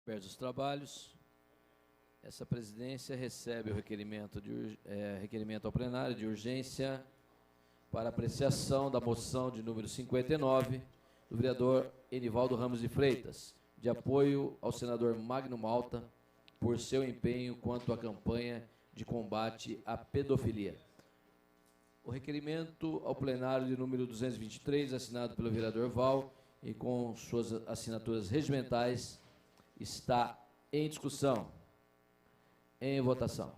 Abertos os trabalhos, essa presidência recebe o requerimento ao plenário de urgência para apreciação da moção de número 59 do vereador Enivaldo Ramos de Freitas, de apoio ao senador Magno Malta por seu empenho quanto à campanha de combate à pedofilia. O requerimento ao plenário de número 223, assinado pelo vereador Val e com suas assinaturas regimentais, está em discussão, em votação.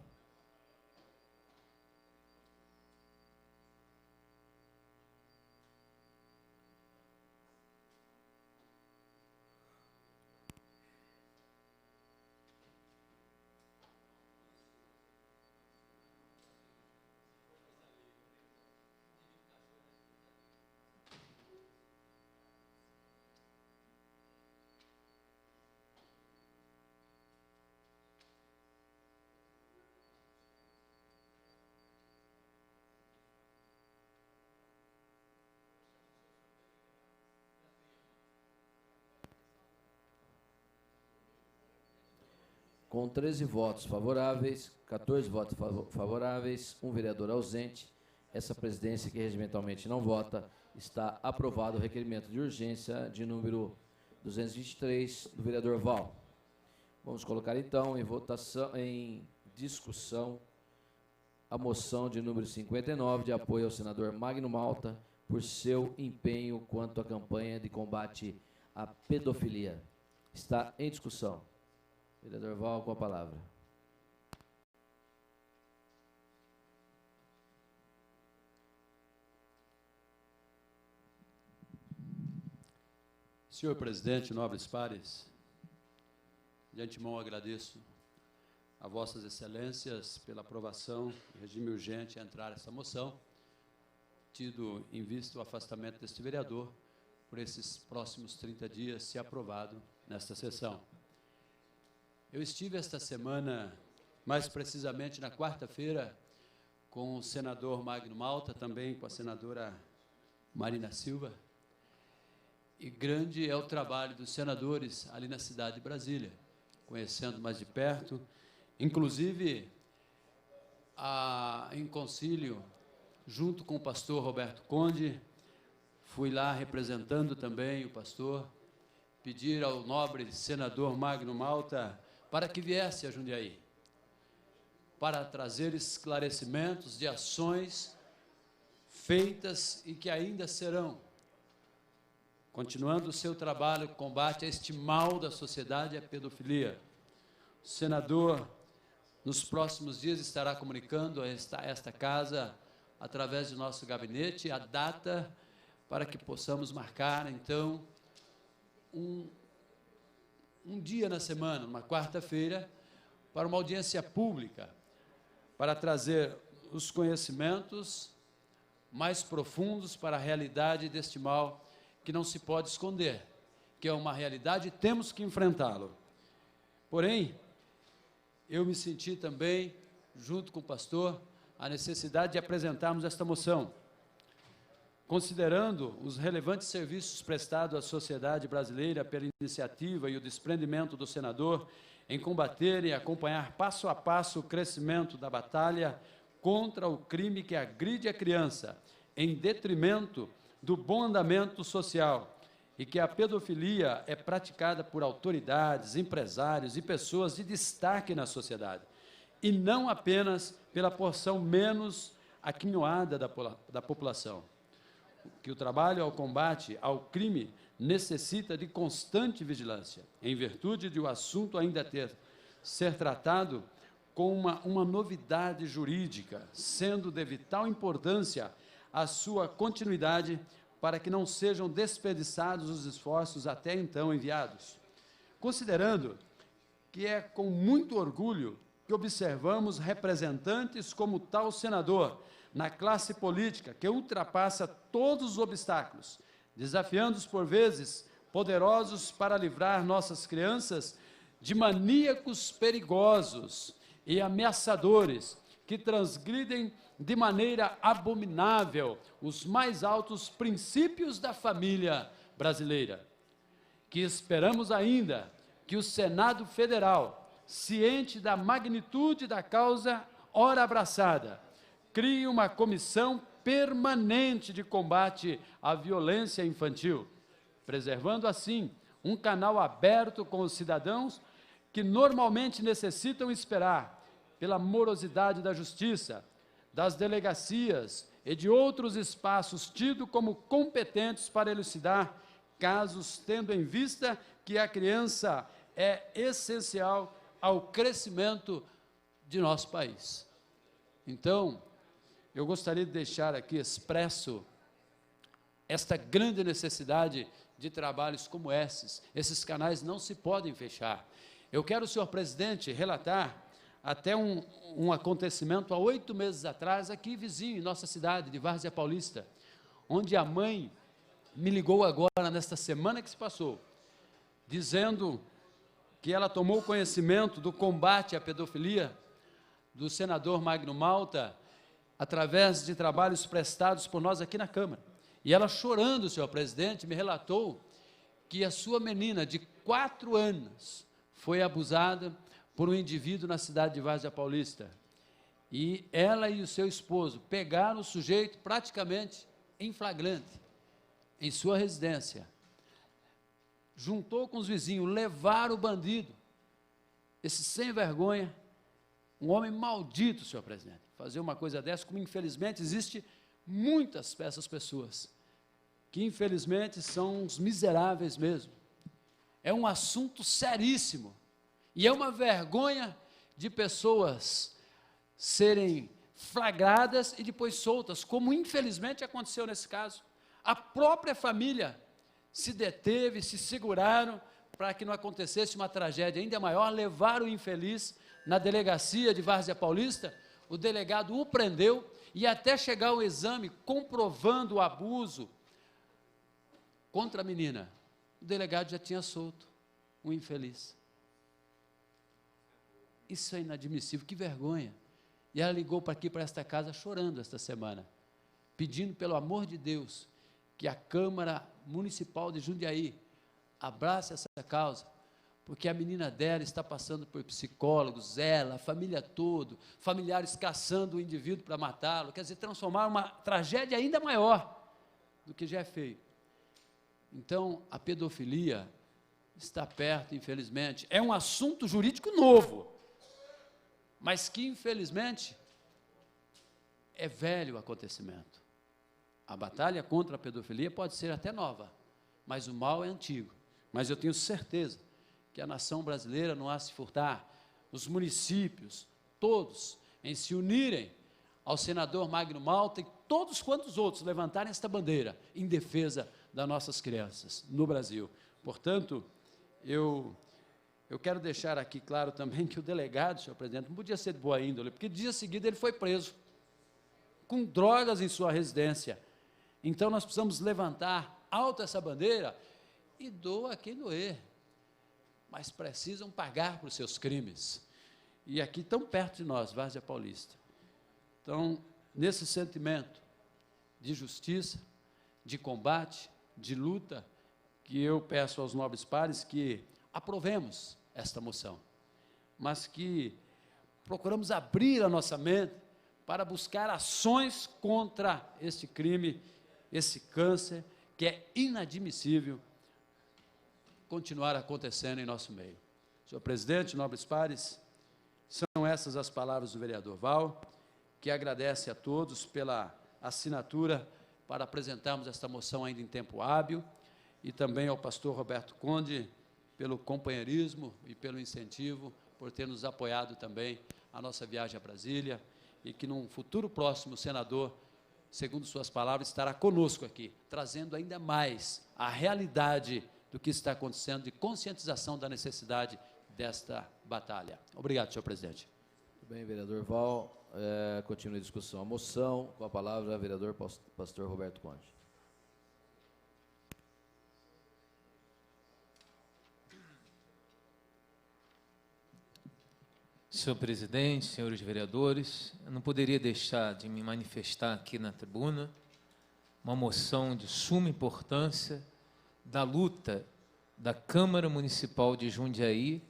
Com 13 votos favoráveis, 14 votos favoráveis, um vereador ausente, essa presidência que regimentalmente não vota, está aprovado o requerimento de urgência de número 223 do vereador Val. Vamos colocar então em votação, em discussão, a moção de número 59 de apoio ao senador Magno Malta por seu empenho quanto à campanha de combate à pedofilia. Está em discussão. Vereador Val, com a palavra. Senhor presidente, nobres pares, de antemão agradeço a vossas excelências pela aprovação em regime urgente a entrar essa moção, tido em vista o afastamento deste vereador por esses próximos 30 dias, se aprovado nesta sessão. Eu estive esta semana, mais precisamente na quarta-feira, com o senador Magno Malta, também com a senadora Marina Silva, e grande é o trabalho dos senadores ali na cidade de Brasília, conhecendo mais de perto, inclusive em concílio, junto com o pastor Roberto Conde, fui lá representando também o pastor, pedir ao nobre senador Magno Malta para que viesse a Jundiaí, para trazer esclarecimentos de ações feitas e que ainda serão, continuando o seu trabalho de combate a este mal da sociedade, a pedofilia. O senador, nos próximos dias, estará comunicando a esta casa, através do nosso gabinete, a data para que possamos marcar, então, um dia na semana, uma quarta-feira, para uma audiência pública, para trazer os conhecimentos mais profundos para a realidade deste mal que não se pode esconder, que é uma realidade e temos que enfrentá-lo. Porém, eu me senti também, junto com o pastor, a necessidade de apresentarmos esta moção, considerando os relevantes serviços prestados à sociedade brasileira pela iniciativa e o desprendimento do senador em combater e acompanhar passo a passo o crescimento da batalha contra o crime que agride a criança, em detrimento do bom andamento social, e que a pedofilia é praticada por autoridades, empresários e pessoas de destaque na sociedade, e não apenas pela porção menos aquinhoada da população. Que o trabalho ao combate ao crime necessita de constante vigilância, em virtude de o assunto ainda ser tratado com uma novidade jurídica, sendo de vital importância a sua continuidade para que não sejam desperdiçados os esforços até então enviados. Considerando que é com muito orgulho que observamos representantes como tal senador na classe política que ultrapassa todos os obstáculos, desafiando-os por vezes poderosos para livrar nossas crianças de maníacos perigosos e ameaçadores que transgridem de maneira abominável os mais altos princípios da família brasileira, que esperamos ainda que o Senado Federal, ciente da magnitude da causa ora abraçada, crie uma comissão permanente de combate à violência infantil, preservando assim um canal aberto com os cidadãos que normalmente necessitam esperar pela morosidade da justiça, das delegacias e de outros espaços tidos como competentes para elucidar casos, tendo em vista que a criança é essencial ao crescimento de nosso país. Então, eu gostaria de deixar aqui expresso esta grande necessidade de trabalhos como esses canais não se podem fechar. Eu quero, senhor presidente, relatar até um acontecimento há 8 meses atrás, aqui vizinho, em nossa cidade, de Várzea Paulista, onde a mãe me ligou agora, nesta semana que se passou, dizendo que ela tomou conhecimento do combate à pedofilia do senador Magno Malta, através de trabalhos prestados por nós aqui na Câmara. E ela, chorando, senhor presidente, me relatou que a sua menina de 4 anos foi abusada por um indivíduo na cidade de Várzea Paulista. E ela e o seu esposo pegaram o sujeito praticamente em flagrante, em sua residência. Juntou com os vizinhos, levaram o bandido, esse sem vergonha, um homem maldito, senhor presidente, fazer uma coisa dessa, como infelizmente existe muitas dessas pessoas, que infelizmente são uns miseráveis mesmo. É um assunto seríssimo, e é uma vergonha de pessoas serem flagradas e depois soltas, como infelizmente aconteceu nesse caso. A própria família se deteve, se seguraram para que não acontecesse uma tragédia ainda maior, levaram o infeliz na delegacia de Várzea Paulista, o delegado o prendeu e até chegar ao exame comprovando o abuso contra a menina, o delegado já tinha solto o infeliz. Isso é inadmissível, que vergonha. E ela ligou para aqui, para esta casa, chorando esta semana, pedindo, pelo amor de Deus, que a Câmara Municipal de Jundiaí abrace essa causa, porque a menina dela está passando por psicólogos, ela, a família toda, familiares caçando o indivíduo para matá-lo, quer dizer, transformar uma tragédia ainda maior do que já é feio. Então, a pedofilia está perto, infelizmente, é um assunto jurídico novo, mas que, infelizmente, é velho o acontecimento. A batalha contra a pedofilia pode ser até nova, mas o mal é antigo. Mas eu tenho certeza que a nação brasileira não há se furtar, os municípios, todos, em se unirem ao senador Magno Malta e todos quantos outros levantarem esta bandeira em defesa das nossas crianças no Brasil. Portanto, eu quero deixar aqui claro também que o delegado, senhor presidente, não podia ser de boa índole, porque dia seguinte ele foi preso, com drogas em sua residência. Então, nós precisamos levantar alto essa bandeira e doa quem doer, mas precisam pagar por seus crimes. E aqui, tão perto de nós, Várzea Paulista. Então, nesse sentimento de justiça, de combate, de luta, que eu peço aos nobres pares que aprovemos esta moção, mas que procuramos abrir a nossa mente para buscar ações contra este crime, esse câncer, que é inadmissível continuar acontecendo em nosso meio. Senhor presidente, nobres pares, são essas as palavras do vereador Val, que agradece a todos pela assinatura para apresentarmos esta moção ainda em tempo hábil, e também ao pastor Roberto Conde, pelo companheirismo e pelo incentivo, por ter nos apoiado também a nossa viagem a Brasília, e que num futuro próximo o senador, segundo suas palavras, estará conosco aqui, trazendo ainda mais a realidade do que está acontecendo, de conscientização da necessidade desta batalha. Obrigado, senhor presidente. Muito bem, vereador Val. Continua a discussão. A moção, com a palavra, vereador pastor Roberto Conde. Senhor presidente, senhores vereadores, eu não poderia deixar de me manifestar aqui na tribuna uma moção de suma importância da luta da Câmara Municipal de Jundiaí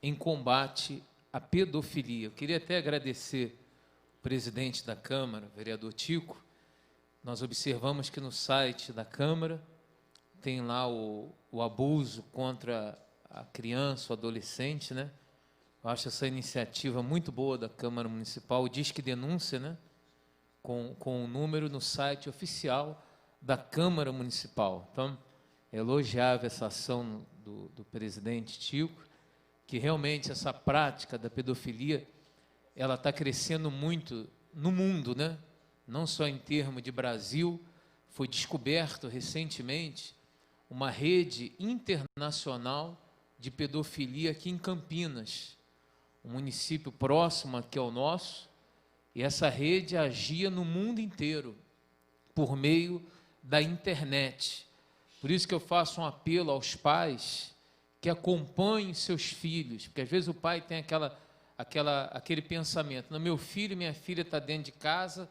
em combate à pedofilia. Eu queria até agradecer o presidente da Câmara, o vereador Tico. Nós observamos que no site da Câmara tem lá o abuso contra a criança, o adolescente, né? Eu acho essa iniciativa muito boa da Câmara Municipal, o Disque Denúncia, né? Com o número no site oficial da Câmara Municipal. Então, elogiava essa ação do presidente Tico, que realmente essa prática da pedofilia, ela está crescendo muito no mundo, né? Não só em termos de Brasil, foi descoberto recentemente uma rede internacional de pedofilia aqui em Campinas, um município próximo aqui ao nosso, e essa rede agia no mundo inteiro, por meio da internet. Por isso que eu faço um apelo aos pais que acompanhem seus filhos, porque às vezes o pai tem aquele pensamento, meu filho e minha filha estão dentro de casa,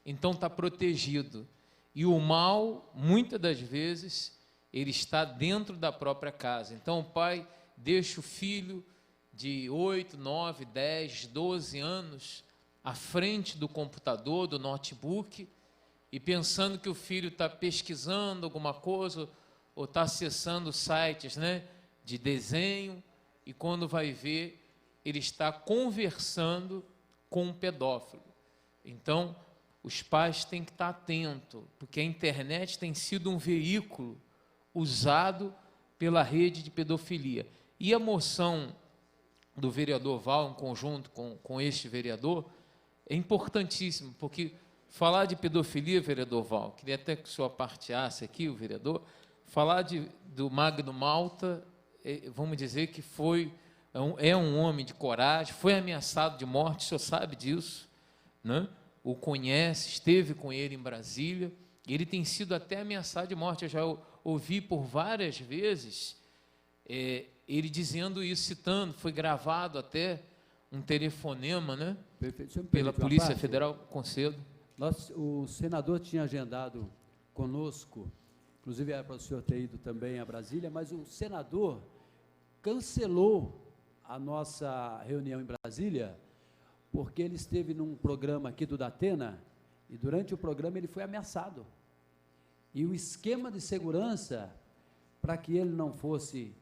então está protegido. E o mal, muitas das vezes, ele está dentro da própria casa. Então o pai deixa o filho de 8, 9, 10, 12 anos à frente do computador, do notebook, e pensando que o filho está pesquisando alguma coisa, ou está acessando sites, né, de desenho, e quando vai ver, ele está conversando com um pedófilo. Então, os pais têm que estar atentos, porque a internet tem sido um veículo usado pela rede de pedofilia. E a moção do vereador Val, em conjunto com este vereador, é importantíssimo, porque falar de pedofilia, vereador Val, queria até que o senhor parteasse aqui, o vereador, falar do Magno Malta, vamos dizer que é um homem de coragem, foi ameaçado de morte, o senhor sabe disso, né? O conhece, esteve com ele em Brasília, e ele tem sido até ameaçado de morte. Eu já ouvi por várias vezes ele dizendo isso, citando, foi gravado até um telefonema, né? Pela Polícia Federal, concedo. O senador tinha agendado conosco, inclusive era para o senhor ter ido também a Brasília, mas o senador cancelou a nossa reunião em Brasília, porque ele esteve num programa aqui do Datena, e durante o programa ele foi ameaçado. E o esquema de segurança, para que ele não fosse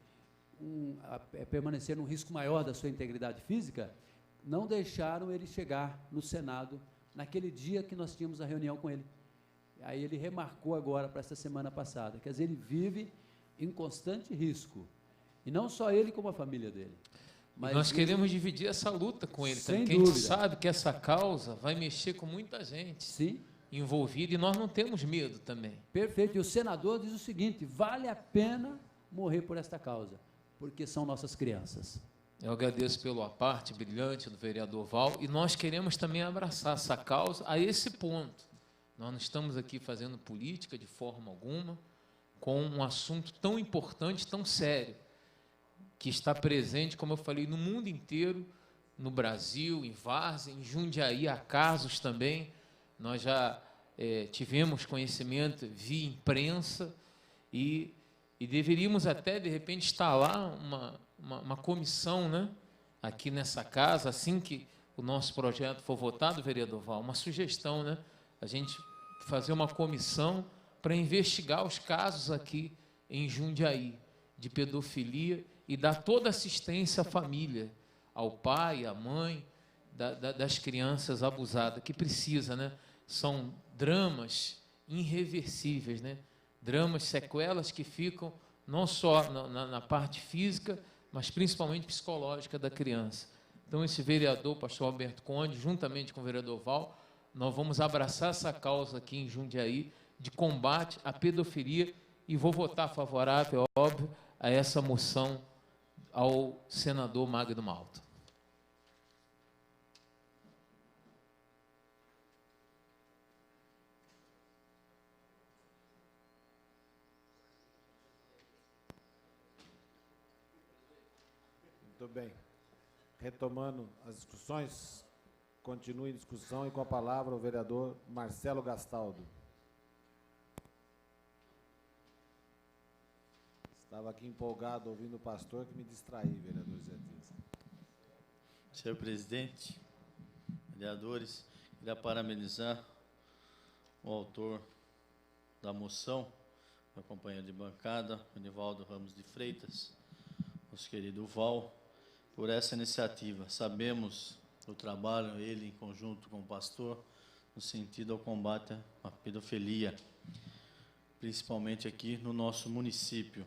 permanecer num risco maior da sua integridade física, não deixaram ele chegar no Senado naquele dia que nós tínhamos a reunião com ele. Aí ele remarcou agora para essa semana passada. Quer dizer, ele vive em constante risco. E não só ele, como a família dele. Mas nós queremos dividir essa luta com ele, sem porque a gente dúvida sabe que essa causa vai mexer com muita gente. Sim. Envolvida, e nós não temos medo também. Perfeito. E o senador diz o seguinte: vale a pena morrer por esta causa, porque são nossas crianças. Eu agradeço pela parte brilhante do vereador Val, e nós queremos também abraçar essa causa a esse ponto. Nós não estamos aqui fazendo política de forma alguma, com um assunto tão importante, tão sério, que está presente, como eu falei, no mundo inteiro, no Brasil, em Várzea, em Jundiaí, há casos também. Nós já tivemos conhecimento via imprensa e deveríamos até, de repente, instalar uma comissão, né, aqui nessa casa, assim que o nosso projeto for votado, vereador Val, uma sugestão, né, a gente fazer uma comissão para investigar os casos aqui em Jundiaí, de pedofilia, e dar toda assistência à família, ao pai, à mãe, das crianças abusadas, que precisa, né? São dramas irreversíveis, né? Dramas, sequelas que ficam não só na parte física, mas principalmente psicológica da criança. Então, esse vereador, pastor Alberto Conde, juntamente com o vereador Val, nós vamos abraçar essa causa aqui em Jundiaí, de combate à pedofilia, e vou votar favorável, é óbvio, a essa moção ao senador Magno Malta. Muito bem. Retomando as discussões, continue em discussão, e com a palavra o vereador Marcelo Gastaldo. Está Estava aqui empolgado ouvindo o pastor que me distraí, vereador Zé Dias. Senhor presidente, vereadores, queria parabenizar o autor da moção, meu companheiro de bancada, Enivaldo Ramos de Freitas, nosso querido Val, por essa iniciativa. Sabemos do trabalho, ele em conjunto com o pastor, no sentido ao combate à pedofilia, principalmente aqui no nosso município.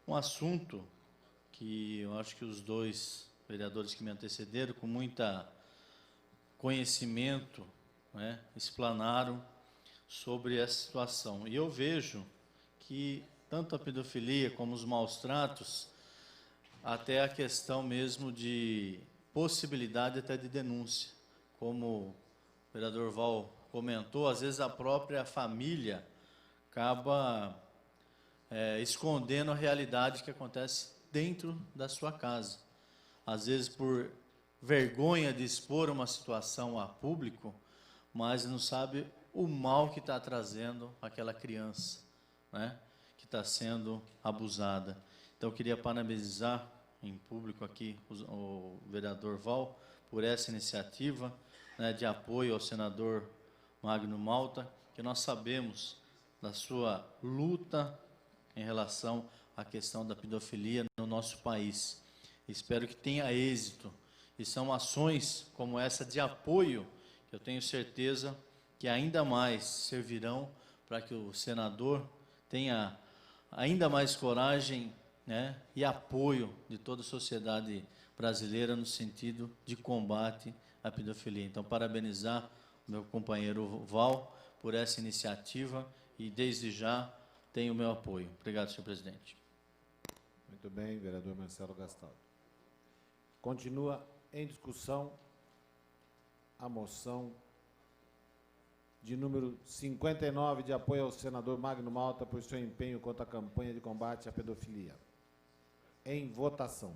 Um assunto que eu acho que os dois vereadores que me antecederam, com muita conhecimento, né, explanaram sobre essa situação. E eu vejo que tanto a pedofilia como os maus tratos, até a questão mesmo de possibilidade até de denúncia. Como o vereador Val comentou, às vezes a própria família acaba escondendo a realidade que acontece dentro da sua casa. Às vezes por vergonha de expor uma situação a público, mas não sabe o mal que está trazendo aquela criança, né, que está sendo abusada. Então, eu queria parabenizar em público aqui o vereador Val por essa iniciativa, né, de apoio ao senador Magno Malta, que nós sabemos da sua luta em relação à questão da pedofilia no nosso país. Espero que tenha êxito. E são ações como essa de apoio, que eu tenho certeza que ainda mais servirão para que o senador tenha ainda mais coragem, né, e apoio de toda a sociedade brasileira no sentido de combate à pedofilia. Então, parabenizar o meu companheiro Val por essa iniciativa e, desde já, tem o meu apoio. Obrigado, senhor presidente. Muito bem, vereador Marcelo Gastaldo. Continua em discussão a moção de número 59, de apoio ao senador Magno Malta por seu empenho contra a campanha de combate à pedofilia. Em votação.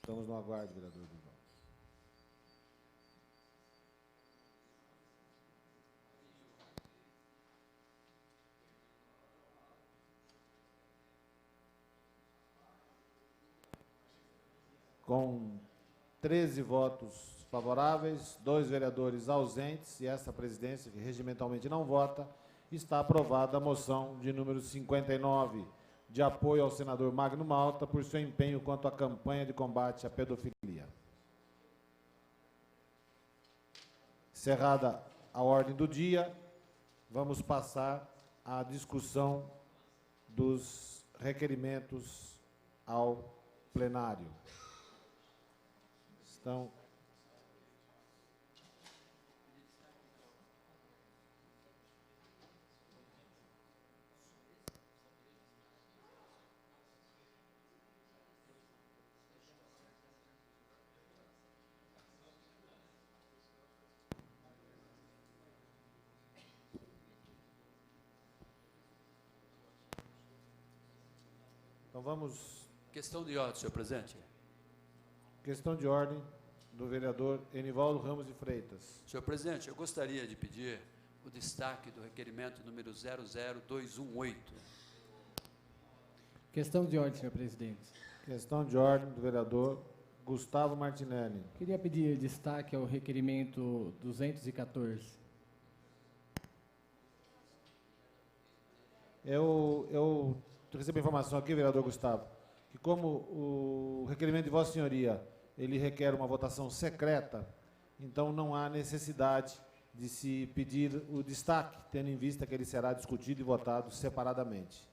Estamos no aguardo, vereador Duval. Com 13 votos favoráveis, 2 vereadores ausentes e essa presidência, que regimentalmente não vota, está aprovada a moção de número 59, de apoio ao senador Magno Malta por seu empenho quanto à campanha de combate à pedofilia. Encerrada a ordem do dia, vamos passar à discussão dos requerimentos ao plenário. Então vamos... Questão de ordem, senhor presidente. Questão de ordem do vereador Enivaldo Ramos de Freitas. Senhor presidente, eu gostaria de pedir o destaque do requerimento número 00218. Questão de ordem, senhor presidente. Questão de ordem do vereador Gustavo Martinelli. Queria pedir destaque ao requerimento 214. Eu recebi informação aqui, vereador Gustavo, que como o requerimento de Vossa Senhoria, ele requer uma votação secreta, então não há necessidade de se pedir o destaque, tendo em vista que ele será discutido e votado separadamente.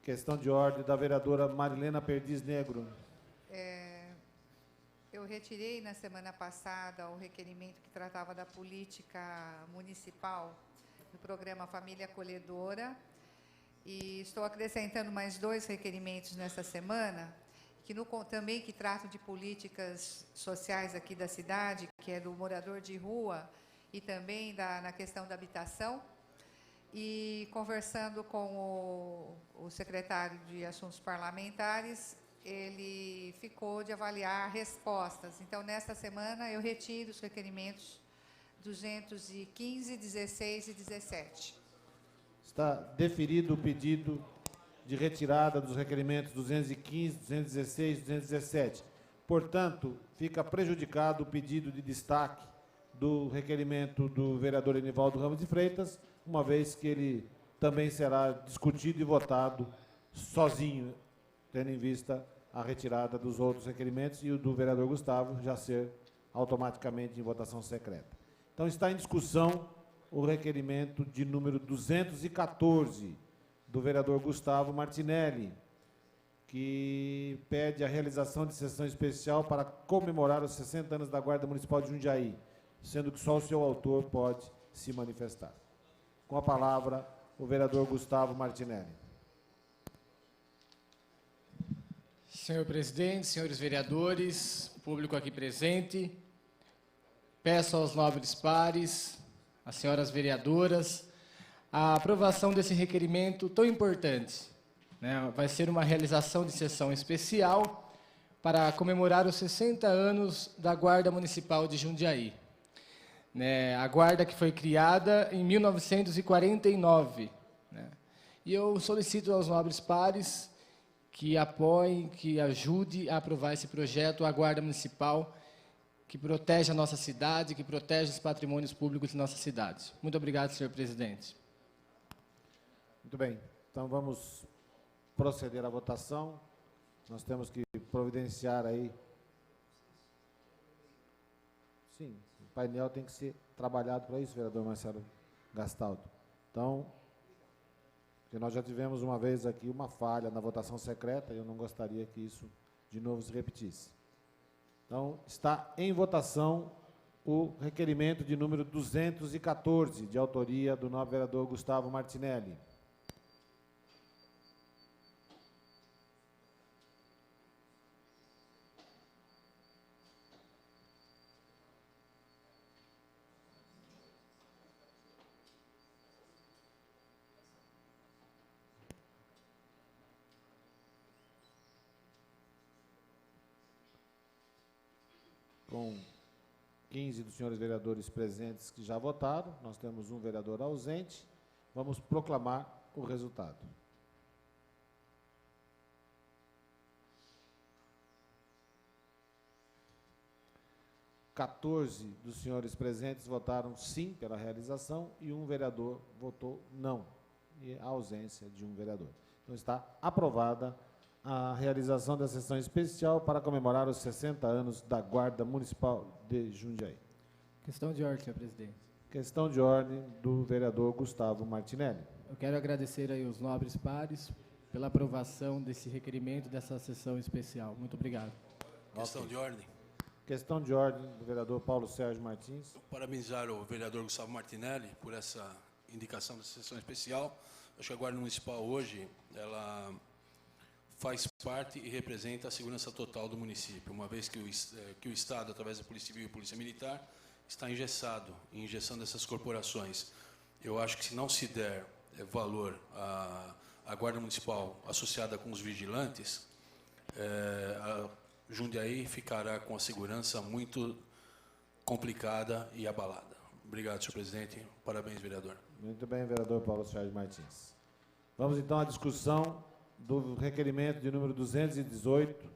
Questão de ordem da vereadora Marilena Perdiz Negro. Eu retirei na semana passada o requerimento que tratava da política municipal do programa Família Acolhedora e estou acrescentando mais 2 requerimentos nessa semana também que tratam de políticas sociais aqui da cidade, que é do morador de rua e também na questão da habitação. E conversando com o secretário de Assuntos Parlamentares, ele ficou de avaliar respostas. Então, nesta semana, eu retiro os requerimentos 215, 16 e 17. Está deferido o pedido de retirada dos requerimentos 215, 216 e 217. Portanto, fica prejudicado o pedido de destaque do requerimento do vereador Enivaldo Ramos de Freitas, uma vez que ele também será discutido e votado sozinho, tendo em vista a retirada dos outros requerimentos e o do vereador Gustavo já ser automaticamente em votação secreta. Então, está em discussão o requerimento de número 214, do vereador Gustavo Martinelli, que pede a realização de sessão especial para comemorar os 60 anos da Guarda Municipal de Jundiaí, sendo que só o seu autor pode se manifestar. Com a palavra, o vereador Gustavo Martinelli. Senhor presidente, senhores vereadores, público aqui presente, peço aos nobres pares, às senhoras vereadoras, a aprovação desse requerimento tão importante, né? Vai ser uma realização de sessão especial para comemorar os 60 anos da Guarda Municipal de Jundiaí. Né? A Guarda que foi criada em 1949. Né? E eu solicito aos nobres pares que apoiem, que ajudem a aprovar esse projeto, a Guarda Municipal, que protege a nossa cidade, que protege os patrimônios públicos de nossa cidade. Muito obrigado, senhor presidente. Muito bem, então vamos proceder à votação. Nós temos que providenciar aí. Sim, o painel tem que ser trabalhado para isso, vereador Marcelo Gastaldo. Então, porque nós já tivemos uma vez aqui uma falha na votação secreta e eu não gostaria que isso de novo se repetisse. Então, está em votação o requerimento de número 214, de autoria do nobre vereador Gustavo Martinelli. Com 15 dos senhores vereadores presentes que já votaram, nós temos um vereador ausente. Vamos proclamar o resultado. Quatorze dos senhores presentes votaram sim pela realização e um vereador votou não, e a ausência de um vereador. Então, está aprovada a realização da sessão especial para comemorar os 60 anos da Guarda Municipal de Jundiaí. Questão de ordem, senhor presidente. Questão de ordem do vereador Gustavo Martinelli. Eu quero agradecer aí os nobres pares pela aprovação desse requerimento, dessa sessão especial. Muito obrigado. Questão de ordem. Questão de ordem do vereador Paulo Sérgio Martins. Parabenizar o vereador Gustavo Martinelli por essa indicação da sessão especial. Acho que a Guarda Municipal hoje, ela faz parte e representa a segurança total do município, uma vez que o Estado, através da Polícia Civil e Polícia Militar, está engessando essas corporações. Eu acho que se não se der valor à Guarda Municipal associada com os vigilantes, a Jundiaí ficará com a segurança muito complicada e abalada. Obrigado, senhor presidente. Parabéns, vereador. Muito bem, vereador Paulo Sérgio Martins. Vamos, então, à discussão do requerimento de número 218,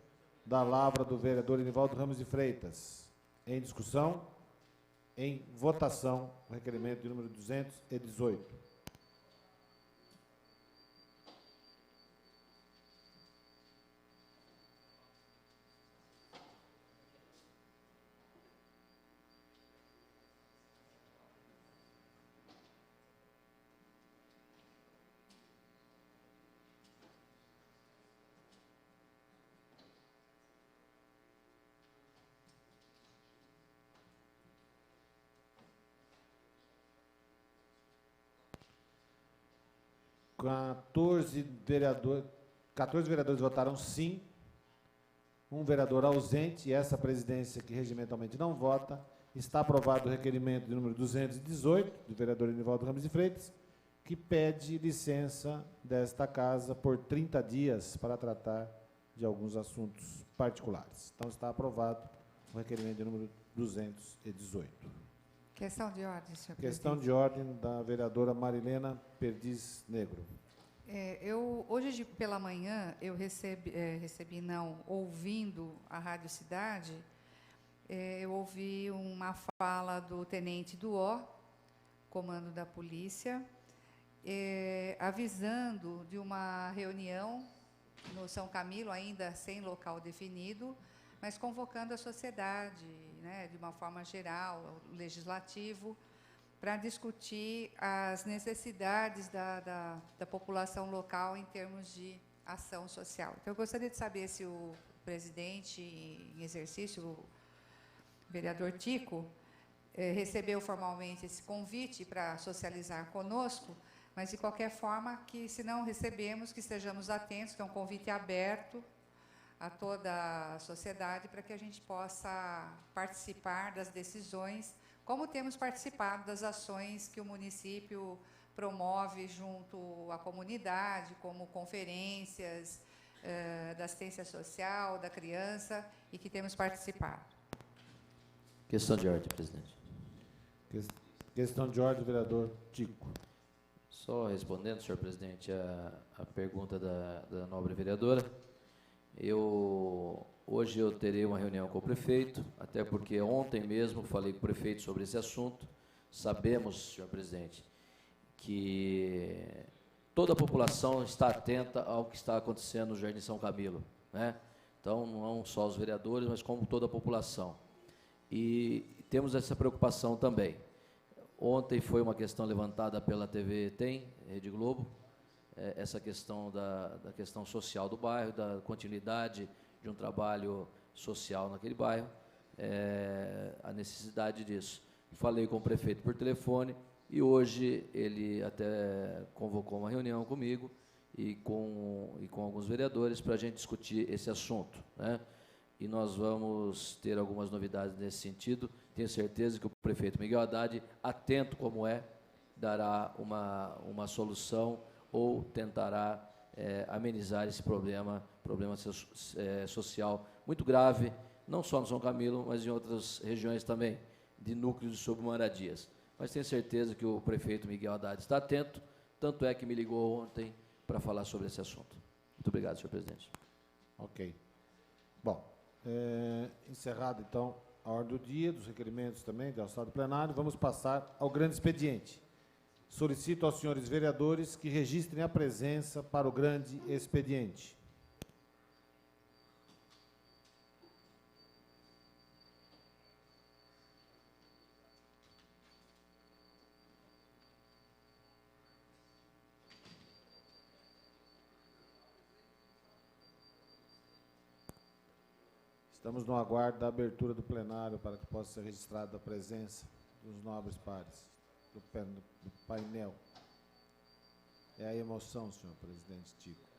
da lavra do vereador Enivaldo Ramos de Freitas. Em discussão, em votação, o requerimento de número 218. Quatorze vereadores votaram sim, um vereador ausente, e essa presidência que regimentalmente não vota. Está aprovado o requerimento de número 218, do vereador Enivaldo Ramos de Freitas, que pede licença desta casa por 30 dias para tratar de alguns assuntos particulares. Então, está aprovado o requerimento de número 218. Questão de ordem, senhor Questão presidente. de ordem da vereadora Marilena Perdiz Negro. Hoje pela manhã, eu ouvindo a Rádio Cidade, eu ouvi uma fala do tenente do comando da polícia, avisando de uma reunião no São Camilo, ainda sem local definido, mas convocando a sociedade, né, de uma forma geral, o legislativo, para discutir as necessidades da população local em termos de ação social. Então, eu gostaria de saber se o presidente em exercício, o vereador Tico, recebeu formalmente esse convite para socializar conosco, mas, de qualquer forma, que, se não recebemos, que estejamos atentos, que é um convite aberto a toda a sociedade, para que a gente possa participar das decisões, como temos participado das ações que o município promove junto à comunidade, como conferências da assistência social, da criança, e que temos participado. Questão de ordem, presidente. Questão de ordem, vereador Tico. Só respondendo, senhor presidente, a pergunta da nobre vereadora. Hoje eu terei uma reunião com o prefeito, até porque ontem mesmo falei com o prefeito sobre esse assunto. Sabemos, senhor presidente, que toda a população está atenta ao que está acontecendo no Jardim São Camilo, né? Então, não só os vereadores, mas como toda a população. E temos essa preocupação também. Ontem foi uma questão levantada pela TV Rede Globo, essa questão da questão social do bairro, da continuidade de um trabalho social naquele bairro, a necessidade disso. Falei com o prefeito por telefone e hoje ele até convocou uma reunião comigo e com alguns vereadores para a gente discutir esse assunto, né? E nós vamos ter algumas novidades nesse sentido. Tenho certeza que o prefeito Miguel Haddad, atento como dará uma solução ou tentará amenizar esse problema social muito grave, não só no São Camilo, mas em outras regiões também, de núcleos de submoradias. Mas tenho certeza que o prefeito Miguel Haddad está atento, tanto é que me ligou ontem para falar sobre esse assunto. Muito obrigado, senhor presidente. Ok. Bom, encerrado, então, a ordem do dia, dos requerimentos também, do estado plenário, vamos passar ao grande expediente. Solicito aos senhores vereadores que registrem a presença para o grande expediente. Estamos no aguardo da abertura do plenário para que possa ser registrada a presença dos nobres pares do painel. É a emoção, senhor presidente Tico.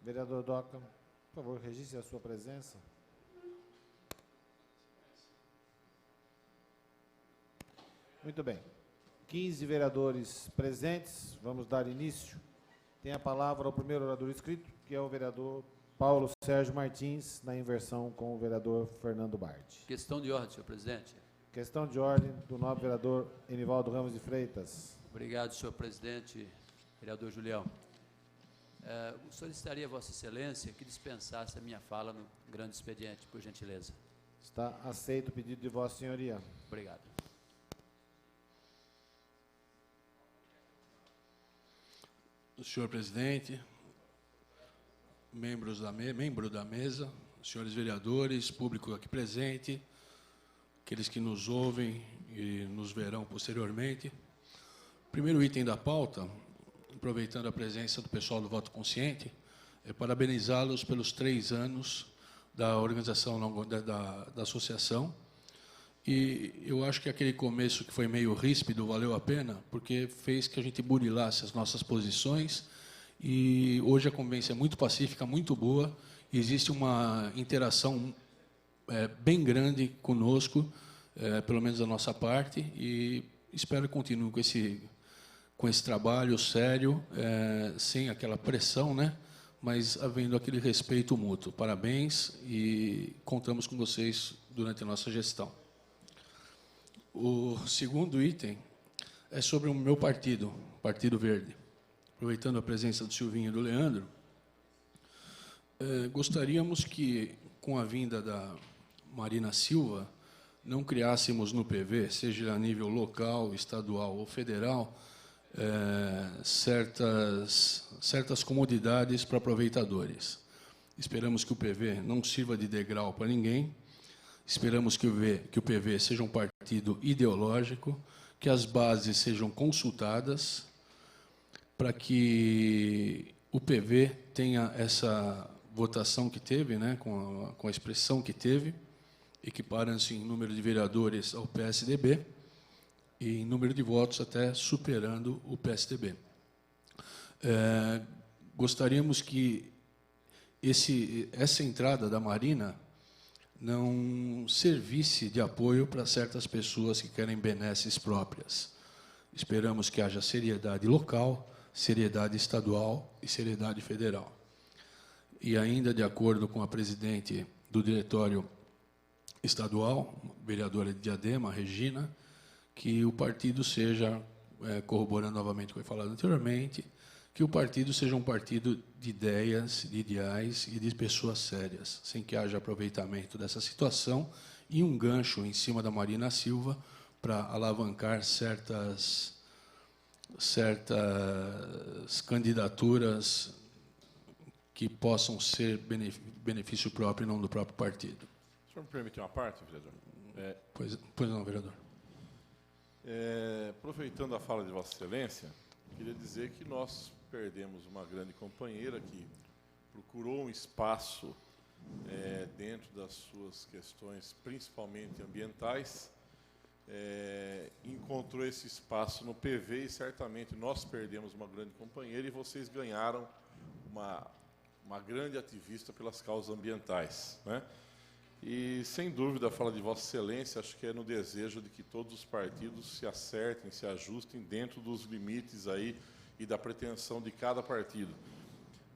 Vereador Doca, por favor, registre a sua presença. Muito bem. 15 vereadores presentes, vamos dar início. Tem a palavra o primeiro orador inscrito, que é o vereador Paulo Sérgio Martins, na inversão com o vereador Fernando Bardi. Questão de ordem, senhor presidente. Questão de ordem do nobre vereador Enivaldo Ramos de Freitas. Obrigado, senhor presidente, vereador Julião. Solicitaria a Vossa Excelência que dispensasse a minha fala no grande expediente, por gentileza. Está aceito o pedido de Vossa Senhoria. Obrigado. Senhor presidente, membro da mesa, senhores vereadores, público aqui presente, aqueles que nos ouvem e nos verão posteriormente. Primeiro item da pauta aproveitando a presença do pessoal do Voto Consciente, parabenizá-los pelos 3 anos da organização da associação. E eu acho que aquele começo que foi meio ríspido valeu a pena, porque fez que a gente burilasse as nossas posições, e hoje a convivência é muito pacífica, muito boa, e existe uma interação bem grande conosco, pelo menos da nossa parte, e espero que continue com esse trabalho sério, sem aquela pressão, né? Mas havendo aquele respeito mútuo. Parabéns e contamos com vocês durante a nossa gestão. O segundo item é sobre o meu partido, Partido Verde. Aproveitando a presença do Silvinho e do Leandro, gostaríamos que, com a vinda da Marina Silva, não criássemos no PV, seja a nível local, estadual ou federal, certas comodidades para aproveitadores. Esperamos que o PV não sirva de degrau para ninguém. Esperamos que o PV seja um partido ideológico, que as bases sejam consultadas, para que o PV tenha essa votação que teve, né, com a expressão que teve, equiparando-se em número de vereadores ao PSDB, e em número de votos até superando o PSDB. Gostaríamos que essa entrada da Marina não servisse de apoio para certas pessoas que querem benesses próprias. Esperamos que haja seriedade local, seriedade estadual e seriedade federal. E ainda de acordo com a presidente do diretório estadual, vereadora de Diadema, Regina, que o partido seja, corroborando novamente o que foi falado anteriormente, que o partido seja um partido de ideias, de ideais e de pessoas sérias, sem que haja aproveitamento dessa situação e um gancho em cima da Marina Silva para alavancar certas candidaturas que possam ser benefício próprio e não do próprio partido. O senhor me permite uma parte, vereador? Pois não, vereador. Aproveitando a fala de Vossa Excelência, queria dizer que nós perdemos uma grande companheira que procurou um espaço dentro das suas questões, principalmente ambientais, encontrou esse espaço no PV e certamente nós perdemos uma grande companheira e vocês ganharam uma grande ativista pelas causas ambientais, né? E, sem dúvida, a fala de Vossa Excelência, acho que é no desejo de que todos os partidos se acertem, se ajustem dentro dos limites aí e da pretensão de cada partido.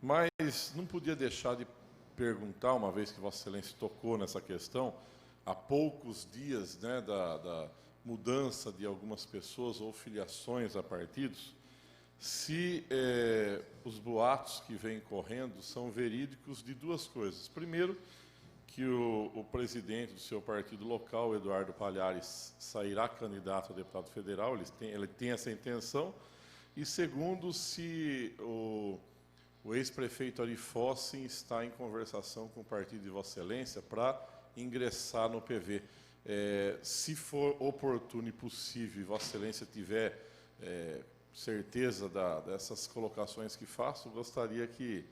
Mas não podia deixar de perguntar, uma vez que Vossa Excelência tocou nessa questão, há poucos dias, né, da mudança de algumas pessoas ou filiações a partidos, se os boatos que vêm correndo são verídicos de duas coisas. Primeiro, que o presidente do seu partido local, Eduardo Palhares, sairá candidato a deputado federal, ele tem essa intenção. E segundo, se o ex-prefeito Ari Fossem está em conversação com o partido de Vossa Excelência para ingressar no PV. Se for oportuno e possível, e Vossa Excelência tiver certeza dessas colocações que faço, gostaria que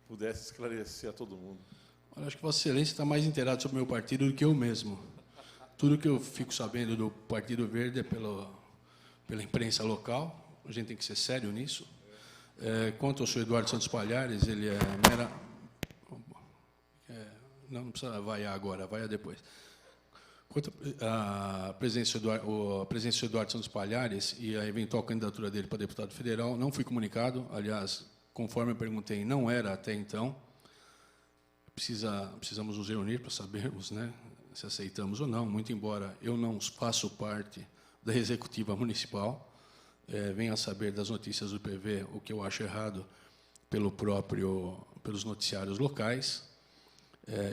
pudesse esclarecer a todo mundo. Olha, acho que Vossa Excelência está mais inteirado sobre o meu partido do que eu mesmo. Tudo que eu fico sabendo do Partido Verde é pela imprensa local. A gente tem que ser sério nisso. Quanto ao senhor Eduardo Santos Palhares, ele é mera... não precisa vaiar agora, vaia depois. Quanto à presença do senhor Eduardo Santos Palhares e a eventual candidatura dele para deputado federal, não fui comunicado. Aliás, conforme eu perguntei, não era até então. Precisamos nos reunir para sabermos, né, se aceitamos ou não, muito embora eu não faço parte da executiva municipal, venho a saber das notícias do PV, o que eu acho errado pelos noticiários locais.